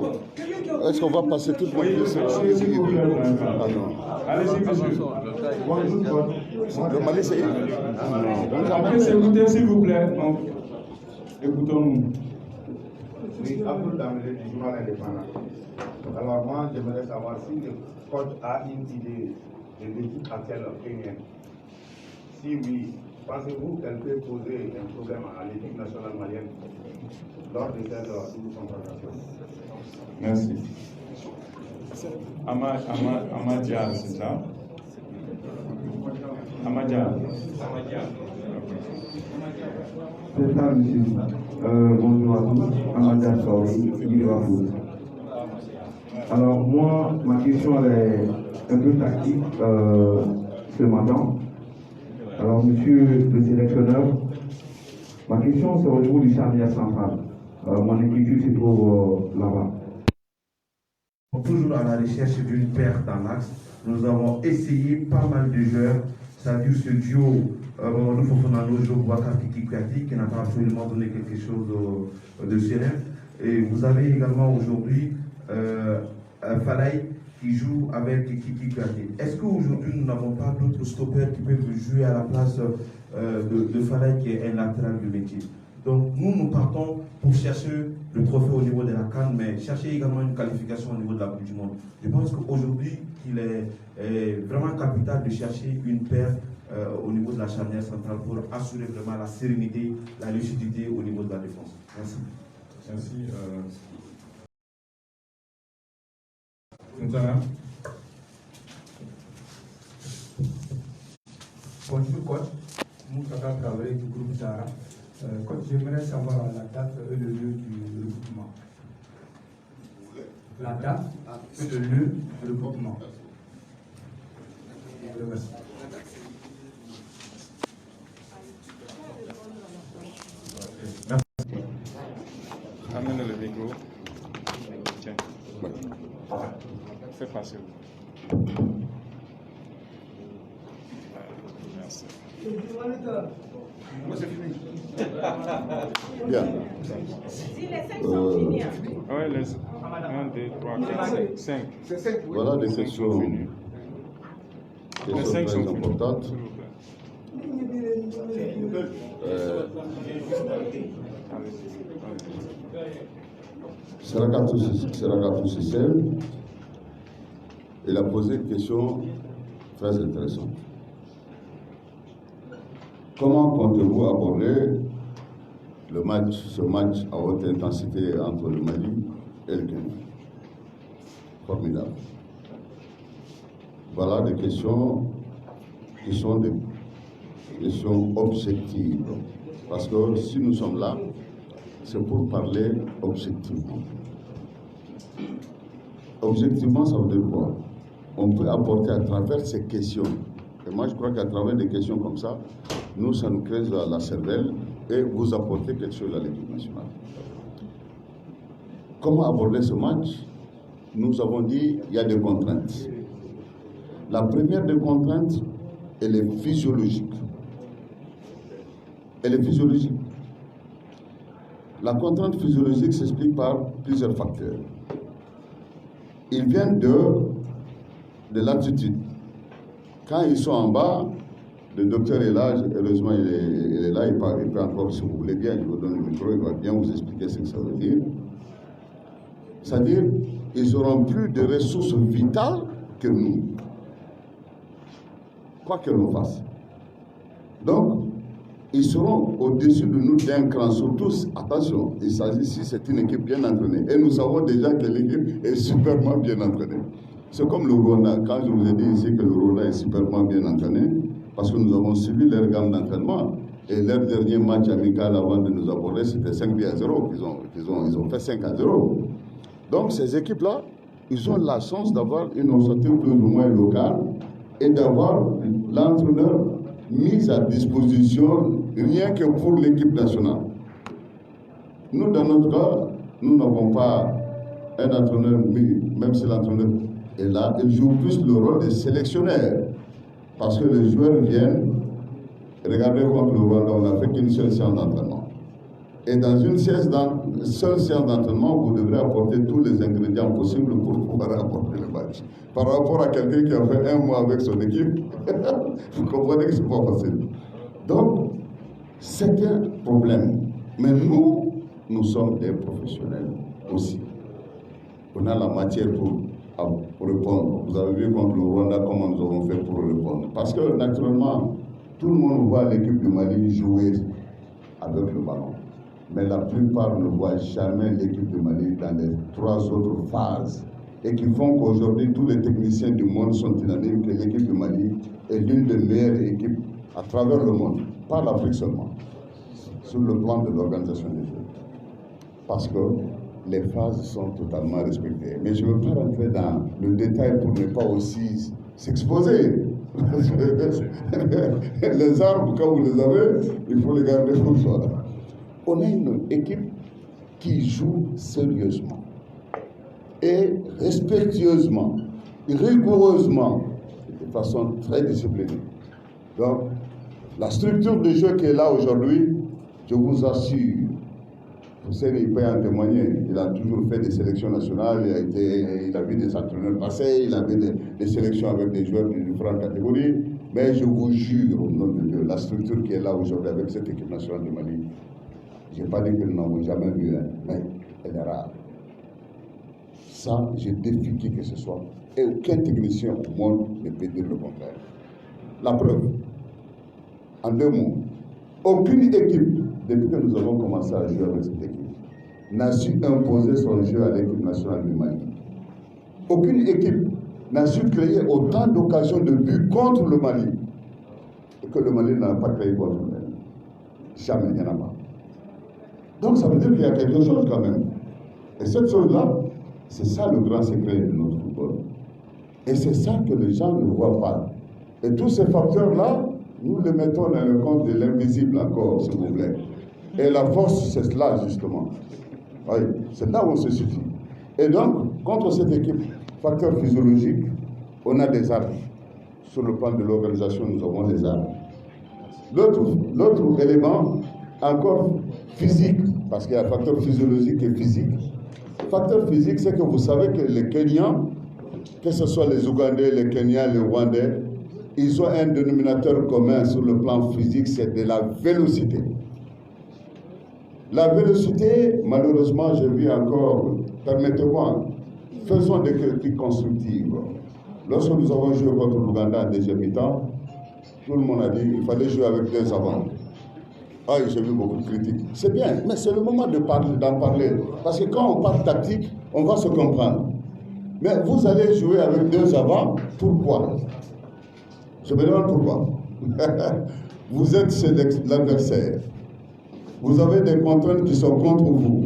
Est-ce qu'on va passer toute la question? Ah non. Allez-y, monsieur. Le Mali, c'est écoutez, s'il vous plaît. Écoutons-nous. Oui, Abdoul Damele du journal indépendant. Alors moi, j'aimerais savoir si le coach a une idée de l'équipe actuelle kenyenne. Si oui, pensez-vous qu'elle peut poser un problème à l'équipe nationale malienne lors de cette confrontation? Merci. Amadia, c'est ça? Amadia. C'est ça, monsieur. Bonjour à tous. Amadia Saoui, Liverpool. Alors moi, ma question elle est un peu tactique ce matin. Alors monsieur le sélectionneur, Ma question, c'est au niveau du charnière central. Mon inquiétude se trouve là-bas. Toujours à la recherche d'une paire dans l'axe. Nous avons essayé pas mal de joueurs, c'est-à-dire ce duo Mamadou Fofana Boubacar Kiki Kouyaté qui n'a pas absolument donné quelque chose de serein. Et vous avez également aujourd'hui Falaï qui joue avec Kiki Kouyaté. Est-ce qu'aujourd'hui nous n'avons pas d'autres stoppers qui peuvent jouer à la place de Falaï qui est un latéral de métier? Donc nous partons pour chercher le trophée au niveau de la CAN, mais chercher également une qualification au niveau de la Coupe du Monde. Je pense qu'aujourd'hui, il est vraiment capital de chercher une paire au niveau de la charnière centrale pour assurer vraiment la sérénité, la lucidité au niveau de la défense. Merci. Merci. Nzana. Bonjour coach, Moustapha Traoré du groupe Zara. Coach, j'aimerais savoir la date et le lieu du regroupement. La date et le lieu du regroupement. Merci. Amène le micro. Tiens. Fais passer. Merci. Bien. Si les 5 sont finis. Oui, les 1, 2, 3, 4, 5. Voilà des questions très importantes. Seragatou Sissel, il a posé une question très intéressante. Comment comptez-vous aborder ce match à haute intensité entre le Mali et le Kenya? Formidable. Voilà des questions qui sont des questions objectives. Parce que si nous sommes là, c'est pour parler objectivement. Objectivement, ça veut dire quoi? On peut apporter à travers ces questions. Et moi, je crois qu'à travers des questions comme ça, nous, ça nous crée la cervelle et vous apportez quelque chose à l'équipe nationale. Comment aborder ce match? Nous avons dit qu'il y a des contraintes. La première des contraintes, elle est physiologique. Elle est physiologique. La contrainte physiologique s'explique par plusieurs facteurs. Ils viennent de l'altitude. Quand ils sont en bas, le docteur est là, heureusement il est là, il peut encore, si vous voulez bien, je vous donne le micro, il va bien vous expliquer ce que ça veut dire. C'est-à-dire, ils n'auront plus de ressources vitales que nous, quoi que l'on fasse. Donc, ils seront au-dessus de nous d'un cran, surtout, attention, il s'agit ici, c'est une équipe bien entraînée. Et nous savons déjà que l'équipe est superment bien entraînée. C'est comme le Rwanda, quand je vous ai dit ici que le Rwanda est superment bien entraîné, parce que nous avons suivi leur gamme d'entraînement. Et leur dernier match amical avant de nous aborder, c'était 5-0. Ils ont fait 5-0. Donc ces équipes-là, ils ont la chance d'avoir une ossature plus ou moins locale et d'avoir l'entraîneur mis à disposition rien que pour l'équipe nationale. Nous, dans notre cas, nous n'avons pas un entraîneur, même si l'entraîneur est là, il joue plus le rôle de sélectionneur. Parce que les joueurs viennent, regardez contre le Rwanda, on n'a fait qu'une seule séance d'entraînement. Et dans une seule séance d'entraînement, vous devrez apporter tous les ingrédients possibles pour pouvoir apporter le match. Par rapport à quelqu'un qui a fait 1 mois avec son équipe, vous comprenez que ce n'est pas facile. Donc, c'est un problème. Mais nous sommes des professionnels aussi. On a la matière pour répondre. Vous avez vu contre le Rwanda comment nous avons fait pour répondre. Parce que naturellement, tout le monde voit l'équipe du Mali jouer avec le ballon. Mais la plupart ne voient jamais l'équipe du Mali dans les 3 autres phases. Et qui font qu'aujourd'hui, tous les techniciens du monde sont unanimes que l'équipe du Mali est l'une des meilleures équipes à travers le monde. Pas l'Afrique seulement. Sur le plan de l'organisation des jeux. Parce que les phases sont totalement respectées. Mais je ne veux pas rentrer dans le détail pour ne pas aussi s'exposer. Les armes, quand vous les avez, il faut les garder pour soi. on a une équipe qui joue sérieusement et respectueusement, rigoureusement, de façon très disciplinée. Donc, la structure de jeu qui est là aujourd'hui, je vous assure, Hussein, il peut en témoigner, il a toujours fait des sélections nationales, il a vu des entraîneurs passer, il a vu des sélections avec des joueurs de différentes catégories, mais je vous jure, au nom de Dieu, la structure qui est là aujourd'hui avec cette équipe nationale du Mali, je n'ai pas dit que nous n'avons jamais vu, mais elle est rare. Ça, je défie qui que ce soit. Et aucun technicien au monde ne peut dire le contraire. La preuve, en 2 mots, aucune équipe, depuis que nous avons commencé à jouer avec cette équipe, n'a su imposer son jeu à l'équipe nationale du Mali. Aucune équipe n'a su créer autant d'occasions de but contre le Mali et que le Mali n'a pas créé contre le Mali. Jamais, il n'y en a pas. Donc ça veut dire qu'il y a quelque chose quand même. Et cette chose-là, c'est ça le grand secret de notre football. Et c'est ça que les gens ne voient pas. Et tous ces facteurs-là, nous les mettons dans le compte de l'invisible encore, s'il vous plaît. Et la force, c'est cela, justement. Oui, c'est là où on se suffit. Et donc, contre cette équipe, facteur physiologique, on a des armes. Sur le plan de l'organisation, nous avons des armes. L'autre élément, encore physique, parce qu'il y a un facteur physiologique et physique. Facteur physique, c'est que vous savez que les Kenyans, que ce soit les Ougandais, les Kenyans, les Rwandais, ils ont un dénominateur commun sur le plan physique, c'est de la vélocité. La vélocité, malheureusement, j'ai vu encore, permettez-moi, faisons des critiques constructives. Lorsque nous avons joué contre l'Ouganda en deuxième mi-temps, tout le monde a dit qu'il fallait jouer avec 2 avants. Ah, j'ai vu beaucoup de critiques. C'est bien, mais c'est le moment d'en parler. Parce que quand on parle tactique, on va se comprendre. Mais vous allez jouer avec 2 avants, pourquoi? Je me demande pourquoi. Vous êtes chez l'adversaire. Vous avez des contraintes qui sont contre vous.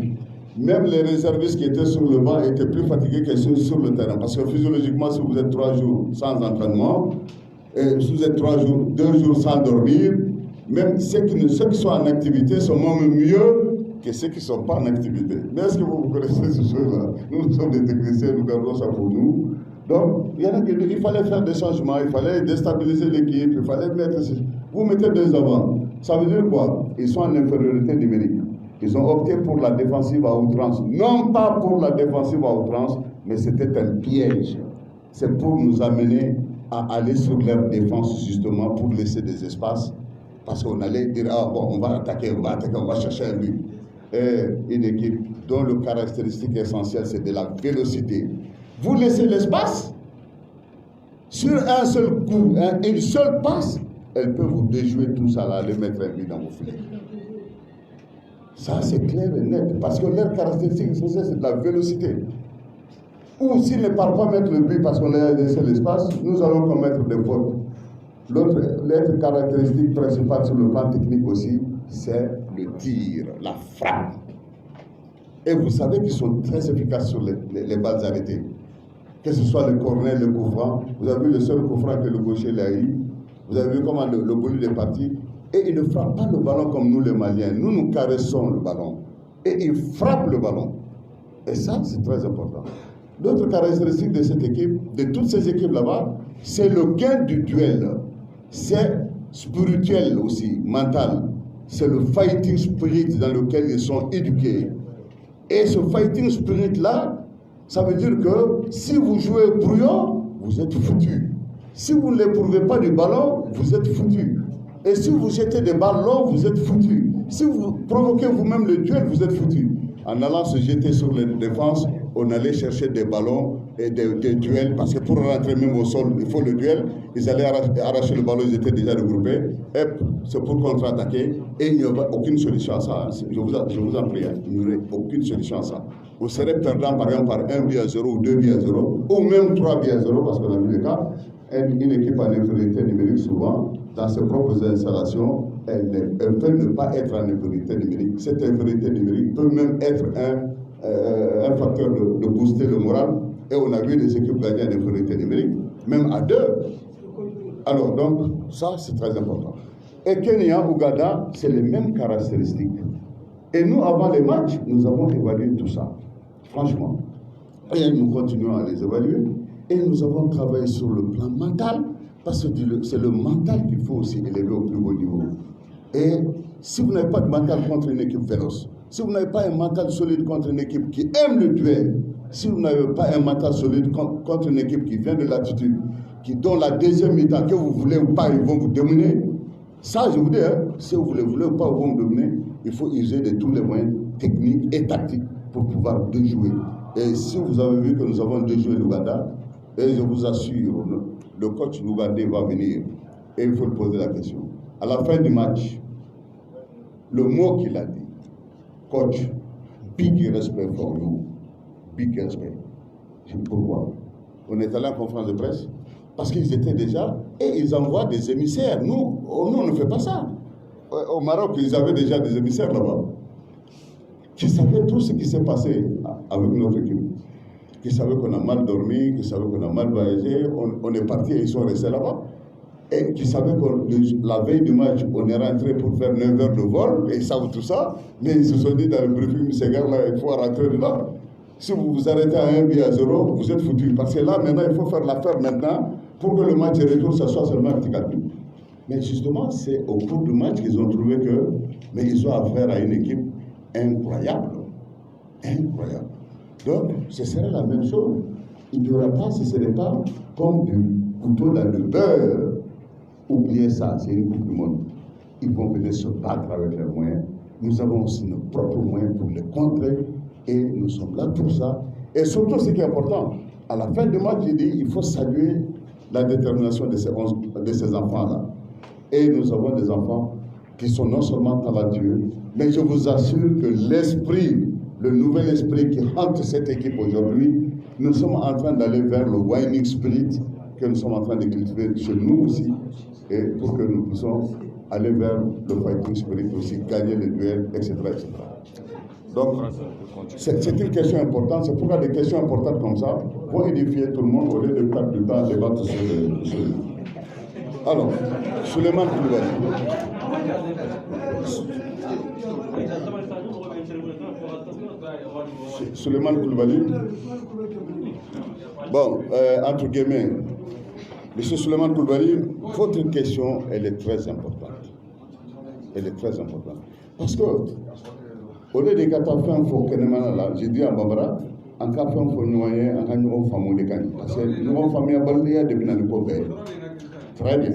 Même les réservistes qui étaient sur le banc étaient plus fatigués que ceux sur le terrain. Parce que physiologiquement, si vous êtes 3 jours sans entraînement, et si vous êtes 2 jours sans dormir, même ceux qui sont en activité sont même mieux que ceux qui ne sont pas en activité. Mais est-ce que vous connaissez ces choses-là? Nous sommes des techniciens, nous gardons ça pour nous. Donc, il fallait faire des changements, il fallait déstabiliser l'équipe, il fallait mettre... Vous mettez 2 avants. Ça veut dire quoi? Ils sont en infériorité numérique. Ils ont opté pour la défensive à outrance. Non pas pour la défensive à outrance, mais c'était un piège. C'est pour nous amener à aller sur leur défense, justement, pour laisser des espaces. Parce qu'on allait dire, ah bon, on va attaquer, on va chercher un but. Et une équipe dont le caractéristique essentiel, c'est de la vélocité. Vous laissez l'espace, sur un seul coup, une seule passe, elle peut vous déjouer tout ça, là, aller mettre un but dans vos filets. Ça, c'est clair et net, parce que leur caractéristique essentielle, c'est de la vélocité. Ou s'ils ne parlent pas mettre le but parce qu'on a laissé l'espace, nous allons commettre des fautes. L'autre caractéristique principale sur le plan technique aussi, c'est le tir, la frappe. Et vous savez qu'ils sont très efficaces sur les balles arrêtées. Que ce soit le corner, le coup franc. Vous avez vu le seul coup franc que le gaucher l'a eu. Vous avez vu comment le bolide est parti. Et il ne frappe pas le ballon comme nous les Maliens. Nous, nous caressons le ballon. Et il frappe le ballon. Et ça, c'est très important. L'autre caractéristique de cette équipe, de toutes ces équipes là-bas, c'est le gain du duel. C'est spirituel aussi, mental. C'est le fighting spirit dans lequel ils sont éduqués. Et ce fighting spirit-là, ça veut dire que si vous jouez brouillon, vous êtes foutu. Si vous n'éprouvez pas du ballon, vous êtes foutu. Et si vous jetez des ballons, vous êtes foutu. Si vous provoquez vous-même le duel, vous êtes foutu. En allant se jeter sur les défenses, on allait chercher des ballons et des duels, parce que pour rentrer même au sol, il faut le duel. Ils allaient arracher le ballon, ils étaient déjà regroupés. Et c'est pour contre-attaquer. Et il n'y aura aucune solution à ça. Je vous en prie, il n'y aurait aucune solution à ça. Vous serez perdant par exemple par 1-0 ou 2-0, ou même 3-0, parce qu'on a vu les cas. Une équipe en infériorité numérique, souvent, dans ses propres installations, elle peut ne pas être en infériorité numérique. Cette infériorité numérique peut même être un facteur de booster le moral. Et on a vu des équipes gagner en infériorité numérique, même à 2. Alors, donc, ça, c'est très important. Et Kenya, Ouganda, c'est les mêmes caractéristiques. Et nous, avant les matchs, nous avons évalué tout ça, franchement. Et nous continuons à les évaluer. Et nous avons travaillé sur le plan mental, parce que c'est le mental qu'il faut aussi élever au plus haut niveau. Et si vous n'avez pas de mental contre une équipe féroce, si vous n'avez pas un mental solide contre une équipe qui aime le duel, si vous n'avez pas un mental solide contre une équipe qui vient de l'attitude, qui donne la deuxième mi-temps, que vous voulez ou pas, ils vont vous dominer. Ça, je vous dis, hein, si vous voulez ou pas, ils vont vous dominer. Il faut user de tous les moyens techniques et tactiques pour pouvoir déjouer. Et si vous avez vu que nous avons déjoué l'Ouganda, et je vous assure, le coach ougandais va venir et il faut lui poser la question. À la fin du match, le mot qu'il a dit, coach, big respect for you, big respect. Je dis pourquoi? On est allé en conférence de presse parce qu'ils étaient déjà, et ils envoient des émissaires. Nous, on ne fait pas ça. Au Maroc, ils avaient déjà des émissaires là-bas qui savaient tout ce qui s'est passé avec notre équipe, qui savaient qu'on a mal dormi, qui savaient qu'on a mal voyagé, on est parti et ils sont restés là-bas, et qui savaient que la veille du match, on est rentré pour faire 9 heures de vol, et ils savent tout ça, mais ils se sont dit dans le briefing, ces gars-là, il faut rentrer dedans. Si vous vous arrêtez à 1 but à 0, vous êtes foutus, parce que là, maintenant, il faut faire l'affaire maintenant, pour que le match retour, ça soit seulement un petit calcul. Mais justement, c'est au cours du match qu'ils ont trouvé que, mais ils ont affaire à une équipe incroyable. Incroyable. Donc, ce serait la même chose. Il n'y aura pas, ce ne serait pas comme du couteau dans le beurre. Oubliez ça, c'est une Coupe du Monde. Ils vont venir se battre avec leurs moyens. Nous avons aussi nos propres moyens pour les contrer et nous sommes là pour ça. Et surtout, ce qui est important, à la fin du match, j'ai dit, il faut saluer la détermination de ces enfants-là. Et nous avons des enfants qui sont non seulement talentueux, mais je vous assure que l'esprit, le nouvel esprit qui hante cette équipe aujourd'hui, nous sommes en train d'aller vers le winning spirit que nous sommes en train de cultiver chez nous aussi, et pour que nous puissions aller vers le fighting spirit aussi, gagner les duels, etc. etc. Donc, c'est une question importante, c'est pourquoi des questions importantes comme ça vont édifier tout le monde au lieu de perdre du temps à débattre sur les... Alors, Souleymane Koulibaly. Souleymane Koulibaly. Bon, entre guillemets, Monsieur Souleymane Koulibaly, votre question, elle est très importante. Elle est très importante. Parce que, au lieu de faire un faux là, j'ai dit à Bambara, en cas de faux noyer, en cas de famille de Kanye. Parce que nous avons famille à Baléa depuis l'époque. Très bien.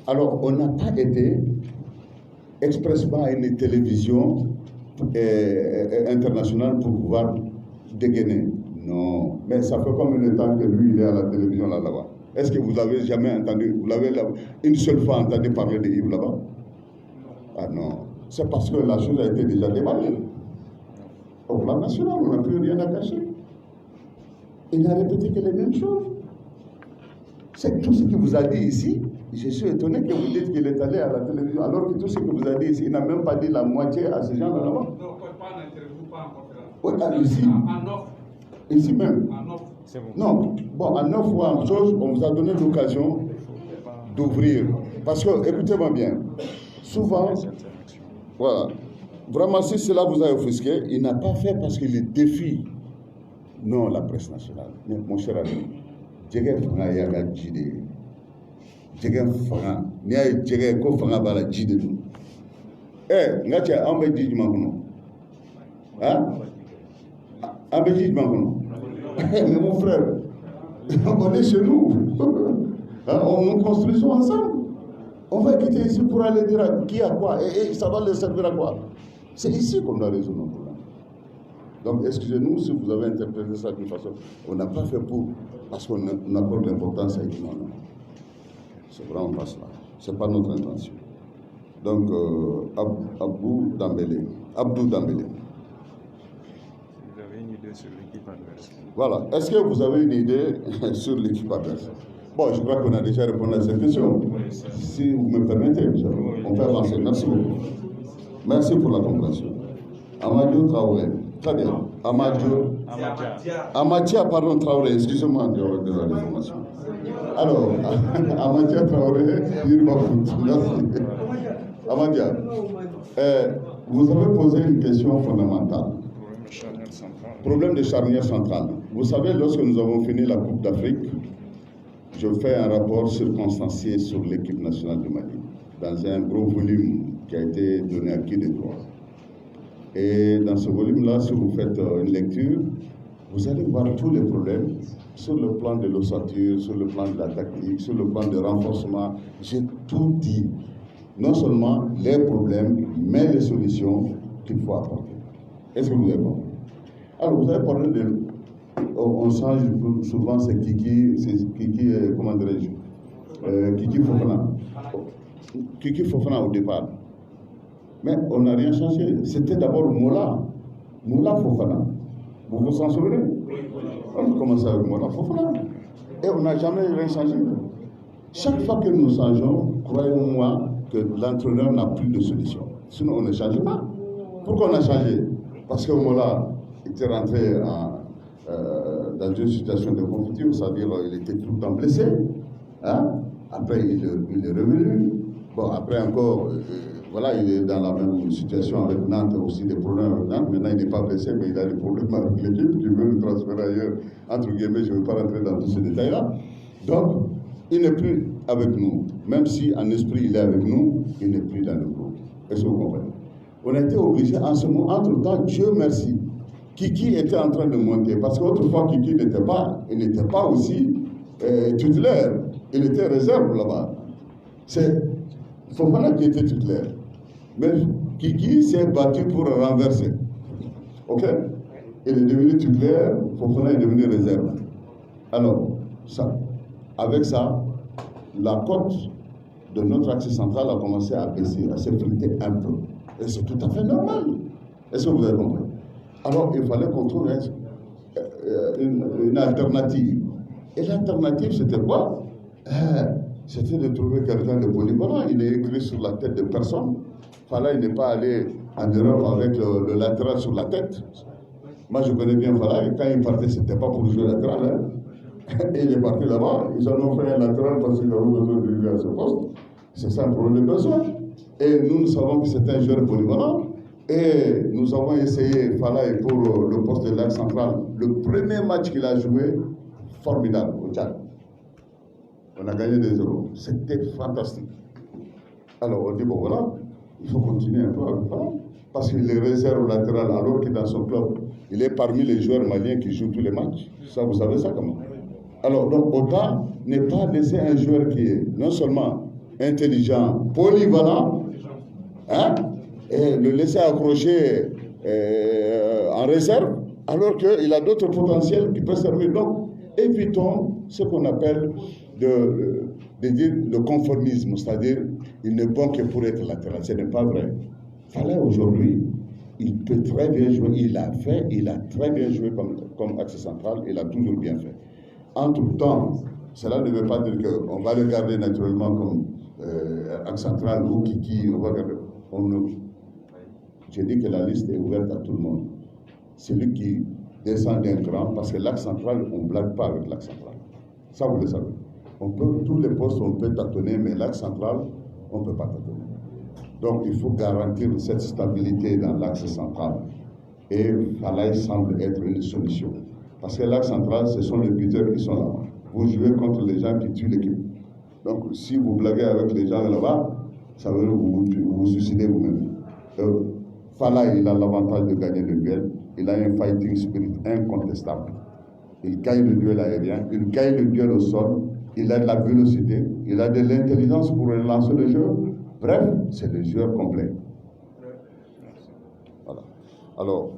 Alors, on n'a pas été expressément à une télévision internationale pour pouvoir dégainer. Non. Mais ça fait combien de temps que lui, il est à la télévision là-bas? Est-ce que vous avez jamais entendu, vous l'avez une seule fois entendu parler de Yves là-bas? Ah non. C'est parce que la chose a été déjà débattue. Au plan national, on n'a plus rien à cacher. Il a répété que les mêmes choses. C'est tout ce qu'il vous a dit ici. Je suis étonné que vous dites qu'il est allé à la télévision, alors que tout ce que vous a dit ici, il n'a même pas dit la moitié à ces gens-là là-bas. Non, pas en interview, pas en Oui, conférence. ici. En offre. Ici même. En offre. Non, bon, en 9 fois en chose, on vous a donné l'occasion d'ouvrir. Parce que, écoutez-moi bien, souvent, voilà, vraiment, si cela vous a offusqué, il n'a pas fait parce qu'il défie, non, la presse nationale. Mais, mon cher ami, Djege Fanga Yaga Djide, Djege Fanga, Nia Djege Ko Fanga Bala Djide. Eh, Ngatia, Ambe Djide Mangono. Hein? Ambe Djide Mangono. Mais mon frère, on est chez nous. Hein, nous construisons ensemble. On va quitter ici pour aller dire à qui a quoi et ça va leur servir à quoi. C'est ici qu'on doit résoudre nos problèmes. Donc, excusez-nous si vous avez interprété ça d'une façon. On n'a pas fait pour, parce qu'on accorde l'importance à une non. C'est vraiment pas cela. Ce n'est pas notre intention. Donc, Abdou Dambélé. Sur l'équipe adverse. Voilà. Est-ce que vous avez une idée sur l'équipe adverse? Bon, je crois qu'on a déjà répondu à cette question. Si vous me permettez, on peut avancer. Merci beaucoup. Merci pour la compréhension. Amadou Traoré. Très bien. Amadia, pardon, Traoré. Excusez-moi de l'information. Alors, Amadia Traoré, Yurba Foot. Merci. Amadia. Vous avez posé une question fondamentale. Problème de charnière centrale. Vous savez, lorsque nous avons fini la Coupe d'Afrique, je fais un rapport circonstancié sur l'équipe nationale du Mali, dans un gros volume qui a été donné à qui de droit. Et dans ce volume-là, si vous faites une lecture, vous allez voir tous les problèmes sur le plan de l'ossature, sur le plan de la tactique, sur le plan de renforcement. J'ai tout dit. Non seulement les problèmes, mais les solutions qu'il faut apporter. Est-ce que vous avez compris? Alors, vous avez parlé de... On change souvent, c'est Kiki, comment dirais-je, Kiki Fofana. Kiki Fofana au départ. Mais on n'a rien changé. C'était d'abord Moula Fofana. Vous vous en souvenez? On a commencé avec Moula Fofana. Et on n'a jamais rien changé. Chaque fois que nous changeons, croyez-moi que l'entraîneur n'a plus de solution. Sinon, on ne change pas. Pourquoi on a changé? Parce que Moula était rentré dans une situation de confiture, c'est-à-dire il était tout le temps blessé. Hein? Après, il est revenu. Bon, après encore, voilà, il est dans la même situation avec Nantes, aussi des problèmes avec Nantes. Maintenant, il n'est pas blessé, mais il a des problèmes avec l'équipe. Il veut le transférer ailleurs. Entre guillemets, je ne vais pas rentrer dans tous ces détails-là. Donc, il n'est plus avec nous. Même si en esprit, il est avec nous, il n'est plus dans le groupe. Est-ce que vous comprenez? On a été obligé, en ce moment, entre-temps, Dieu merci, Kiki était en train de monter. Parce qu'autrefois, Kiki n'était pas aussi titulaire. Il était réserve là-bas. C'est Fofana qui était titulaire. Mais Kiki s'est battu pour renverser. Ok? Il est devenu titulaire, Fofana est devenu réserve. Alors, ça, avec ça, la cote de notre axe central a commencé à baisser, à s'effriter un peu. Et c'est tout à fait normal. Est-ce que vous avez compris? Alors, il fallait qu'on trouve une alternative. Et l'alternative, c'était quoi? C'était de trouver quelqu'un de polyvalent. Il est écrit sur la tête de personne. Fala, il n'est pas allé en Europe avec le latéral sur la tête. Moi, je connais bien Fala, et quand il partait, ce n'était pas pour jouer latéral. Hein. Et il est parti là-bas. Ils en ont fait un latéral parce qu'ils avaient besoin de lui à ce poste. C'est ça un problème de besoin. Et nous savons que c'est un joueur polyvalent. Et nous avons essayé Fala pour le poste de l'axe central. Le premier match qu'il a joué, formidable au Tchad. On a gagné 2-0. C'était fantastique. Alors on dit, bon voilà, il faut continuer un peu avec Fala. Parce qu'il est réserve latéral alors que dans son club, il est parmi les joueurs maliens qui jouent tous les matchs. Ça, vous savez ça comment? Alors, donc, autant ne pas laisser un joueur qui est non seulement intelligent, polyvalent, hein, et le laisser accrocher en réserve, alors qu'il a d'autres potentiels qui peuvent servir. Donc, évitons ce qu'on appelle le conformisme, c'est-à-dire il n'est bon que pour être latéral. Ce n'est pas vrai. Fallait aujourd'hui, il peut très bien jouer, il a très bien joué comme axe central, il a toujours bien fait. Entre-temps, cela ne veut pas dire qu'on va le garder naturellement comme axe central ou Kiki, on va garder. J'ai dit que la liste est ouverte à tout le monde. Celui qui descend d'un cran, parce que l'axe central, on ne blague pas avec l'axe central. Ça, vous le savez. Tous les postes, on peut tâtonner, mais l'axe central, on ne peut pas tâtonner. Donc, il faut garantir cette stabilité dans l'axe central. Et Falaï semble être une solution. Parce que l'axe central, ce sont les buteurs qui sont là-bas. Vous jouez contre les gens qui tuent l'équipe. Donc, si vous blaguez avec les gens là-bas, ça veut dire que vous suicidez vous-même. Falaï, il a l'avantage de gagner le duel. Il a un fighting spirit incontestable. Il gagne le duel aérien, il gagne le duel au sol, il a de la vélocité, il a de l'intelligence pour relancer le jeu. Bref, c'est le joueur complet. Voilà. Alors,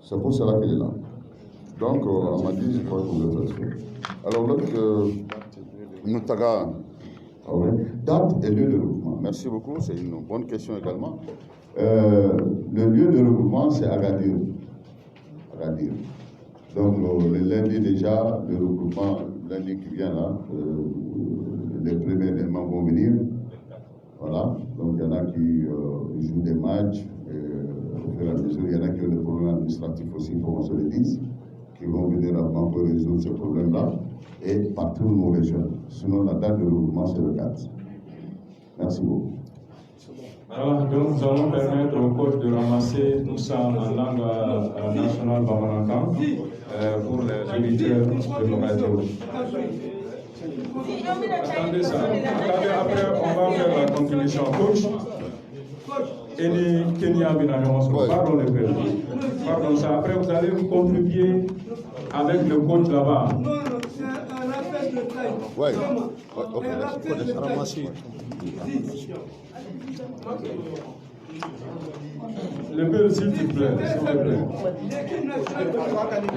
c'est pour cela qu'il est là. Donc, on m'a dit, je crois que vous êtes resté. Alors, l'autre, Noutaga, date et lieu de regroupement. Merci beaucoup, c'est une bonne question également. Le lieu de regroupement, c'est Agadir. Agadir. Donc, le lundi déjà, le regroupement, lundi qui vient là, les premiers éléments vont venir. Voilà. Donc, il y en a qui jouent des matchs, au fur et à mesure, il y en a qui ont des problèmes administratifs aussi, il faut qu'on se le dise, qui vont venir rapidement pour résoudre ces problèmes-là, et partout où nous rejoignons. Sinon, la date de regroupement, c'est le 4. Merci beaucoup. Voilà, donc nous allons permettre au coach de ramasser tout ça en langue nationale Bamanankan pour les auditeurs de nos radios. Attendez ça. Attendez, après on va faire la contribution. Coach, Eni Kenya Binanyonso, pardon le père. Pardon ça. Après vous allez vous contribuer avec le coach là-bas. Ouais. Le père, s'il te plaît, s'il te plaît.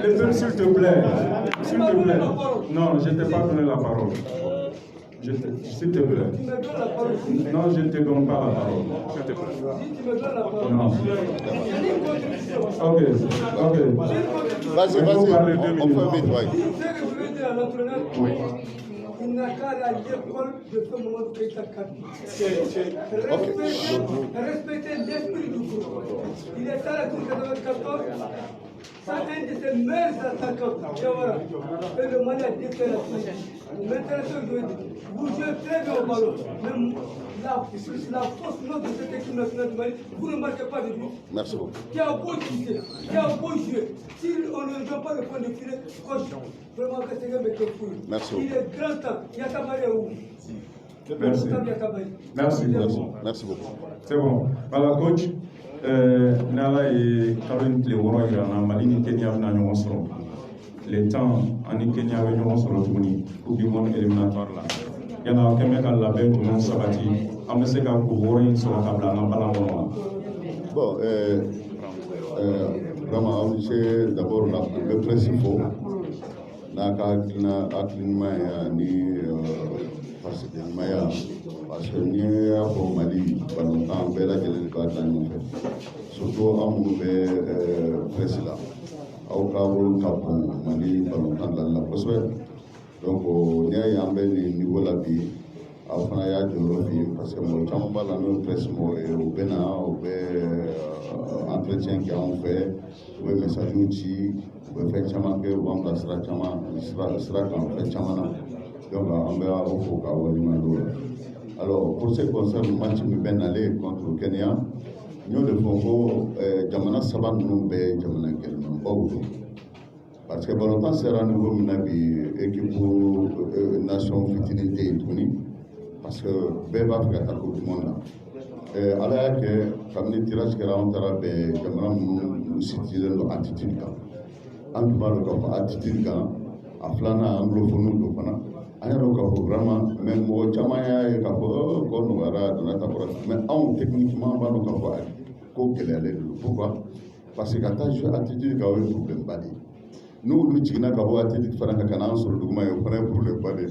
Le père, s'il te plaît. S'il te plaît. Non, je ne t'ai pas donné la parole. S'il te plaît. Non, je ne te donne pas la parole. S'il te plaît. Non. Ok, ok. Vas-y, on peut vite, oui. Il n'a qu'à aller à l'école de ce moment de respecter l'esprit du groupe. Il est à la tour 94, c'est un de ses meilleurs attaquants. Et le Mali a défait la touche. Maintenant, vous jouez très bien au ballon. Même la force note de cette équipe nationale du Mali, vous ne marquez pas de but. Merci beaucoup. Qui a beau tirer, qui a beau jouer. Si on ne donne pas le point de filet, coach, vraiment que c'est un mec qui est fou. Merci. Il est grand temps. Il y a Tamaré où? Merci. Merci. Merci beaucoup. C'est bon. Voilà, coach. Nala et Caroline Léoro, il y a un Mali, Kenya, les temps en Kenya, nous avons sur le Coupe du monde éliminatoire là. Il y en a un qui a label pour nous sabati. On me sait qu'à couvrir sur la table, on n'a pas la bonne. Bon, vraiment, c'est d'abord le principal. Parce que ni y'a fɔ Mali balontan bɛɛ lajɛlen b'a dilan ɲɔgɔn fɛ surtout an minnu bɛ presse la aw ka rôle ka bon Mali balontan dilanli la kosɛbɛ donc n'i y'a ye an bɛ nin niveau la bi aw fana y'a jɔyɔrɔ fi parce que mɔgɔ caman b'a la n'o ye presse mɔgɔ ye u bɛ na u bɛ entretien kɛ anw fɛ u bɛ messages ci u bɛ fɛn caman kɛ u b'an bila sira kan fɛn caman na. Donc, on va au alors, pour ce qui concerne le match de Ben Ali contre le Kenya, nous devons Jamana Saban nous payer Jamana Kelman. Parce que Balontan sera un nouveau équipe pour nation futilité et tout. Parce que Beba fait la Coupe du Monde. Alors que, comme les tirages que l'on a fait, Jamana nous situe dans l'attitude. En tout cas, le attitude, en flanant anglophone, an yɛrɛ k'a fɔ vraiment mais mɔgɔ caman y'a ye k'a fɔ ko nɔgɔyara donna ta kɔrɔ mais anw techniquement b'a dɔn k'a fɔ ko gɛlɛyalen don pourquoi parce que ka taa jouer attitude kan o ye problème ba de ye n'olu jiginna ka bɔ attitude fana kan ka n'an sɔrɔ duguma ye o fana ye problème ba de ye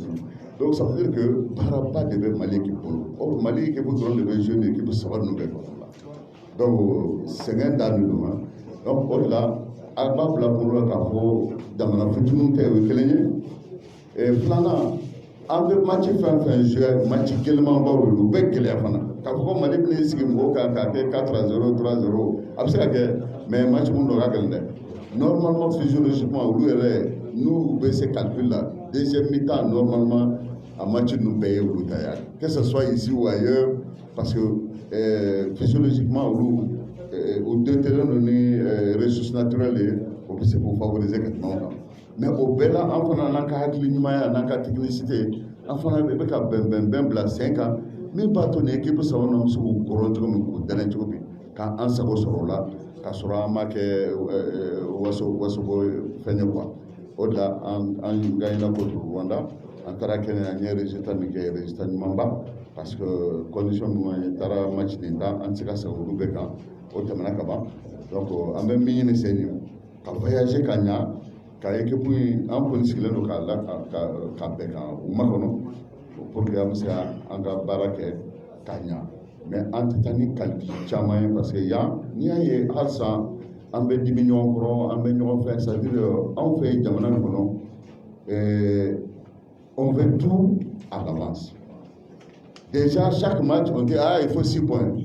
donc ça veut dire que baaraba de bɛ Mali équipe bolo or Mali équipe dɔrɔn de bɛ jouer ni équipe saba ninnu bɛɛ kɔnɔ la donc sɛgɛn dannen don donc o de la a b'a bila kunkolo la k'a fɔ jamana fitininw tɛ o ye kelen ye filanan an bɛ match fɛn fɛn joué match gɛlɛmanbaw de don u bɛɛ gɛlɛya fana k'a fɔ ko Mali bɛna sigi mɔgɔw kan k'a kɛ 4-0 3-0 a bɛ se ka kɛ mais match mun don o ka gɛlɛn dɛ normalement physiologiquement olu yɛrɛ n'u bɛ se calcul la deuxième mi-temps normalement a match ninnu bɛɛ ye olu ta ye que ce soit ici ou ailleurs parce que physiologiquement olu u dontɛlen don ni ressources naturelles ye o bɛ se k'u favoriser ka tɛmɛ o kan. Mais au Bela, on a un cas de technicité, on a un cas de 5 ans, mais pas ton équipe, ça on a un courant de dernier jour. Quand on s'est au là, quand on a marqué Wasobo Fenyoua, au-delà, on gagne la côte Rwanda, on a un résultat de Mamba, parce que condition de Tara match d'Inta, on s'est cassé au Roubecan, au Tamanakaba. Donc, on a mis une scène, quand voyager Kanya, ka équipe yi an kɔni sigilen don ka bɛn kan u makɔnɔ pour que an bɛ se an ka baara kɛ k'a ɲa mais an tɛ taa ni calcul caman ye parce que yan n'i y'a ye halisa an bɛ dimi ɲɔgɔn kɔrɔ an bɛ ɲɔgɔn fɛ c'est à dire anw fɛ jamana min kɔnɔ on veut tout à l'avance déjà chaque match on dit il faut 6 points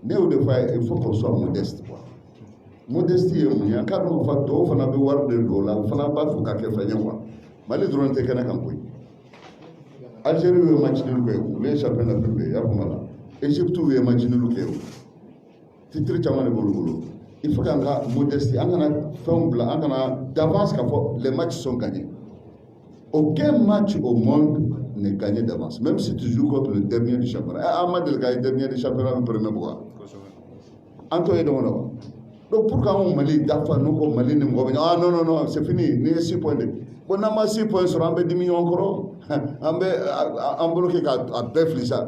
ne y'o de fɔ il faut qu'on soit modeste quoi. Modestie ye mun ye an k'a dɔn k'a fɔ tɔw fana bɛ wari de don o la o fana b'a fɔ ka kɛ fɛn ye quoi Mali dɔrɔn tɛ kɛnɛ kan koyi Algérie est match de l'Ukéo, les championnats d'Afrique, Égypte est match de l'Ukéo. Titre Tchaman et Bolo. Il faut qu'on ait modestie, on a fait d'avance quand les matchs sont gagnés. Aucun match au monde n'est gagné d'avance, même si tu joues contre le dernier du championnat. Ahmad El Gaï, dernier du championnat, le premier bois. Antoine Dono. Donc pourquoi on Mali, d'Afa, nous, Mali, nous, ah non, c'est fini, ni 6 points. On a 6 points sur un peu 10 millions encore. On bloqué à Beflisa.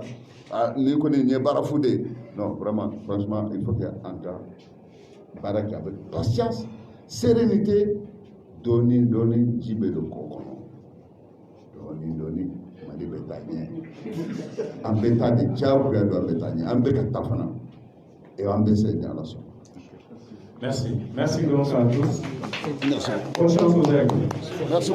Nous connaissons Barafoudé. Non, vraiment, franchement, il faut qu'il y ait un temps. Barak avec patience, sérénité, donner, jibé le coco. Donner, Mali Bétagné. En bêta de Tchao, puis à Bétagné. En bêta Tafana. Et en bêta de la somme. Merci. Merci donc à tous. Merci. Bonne chance aux élèves. Merci.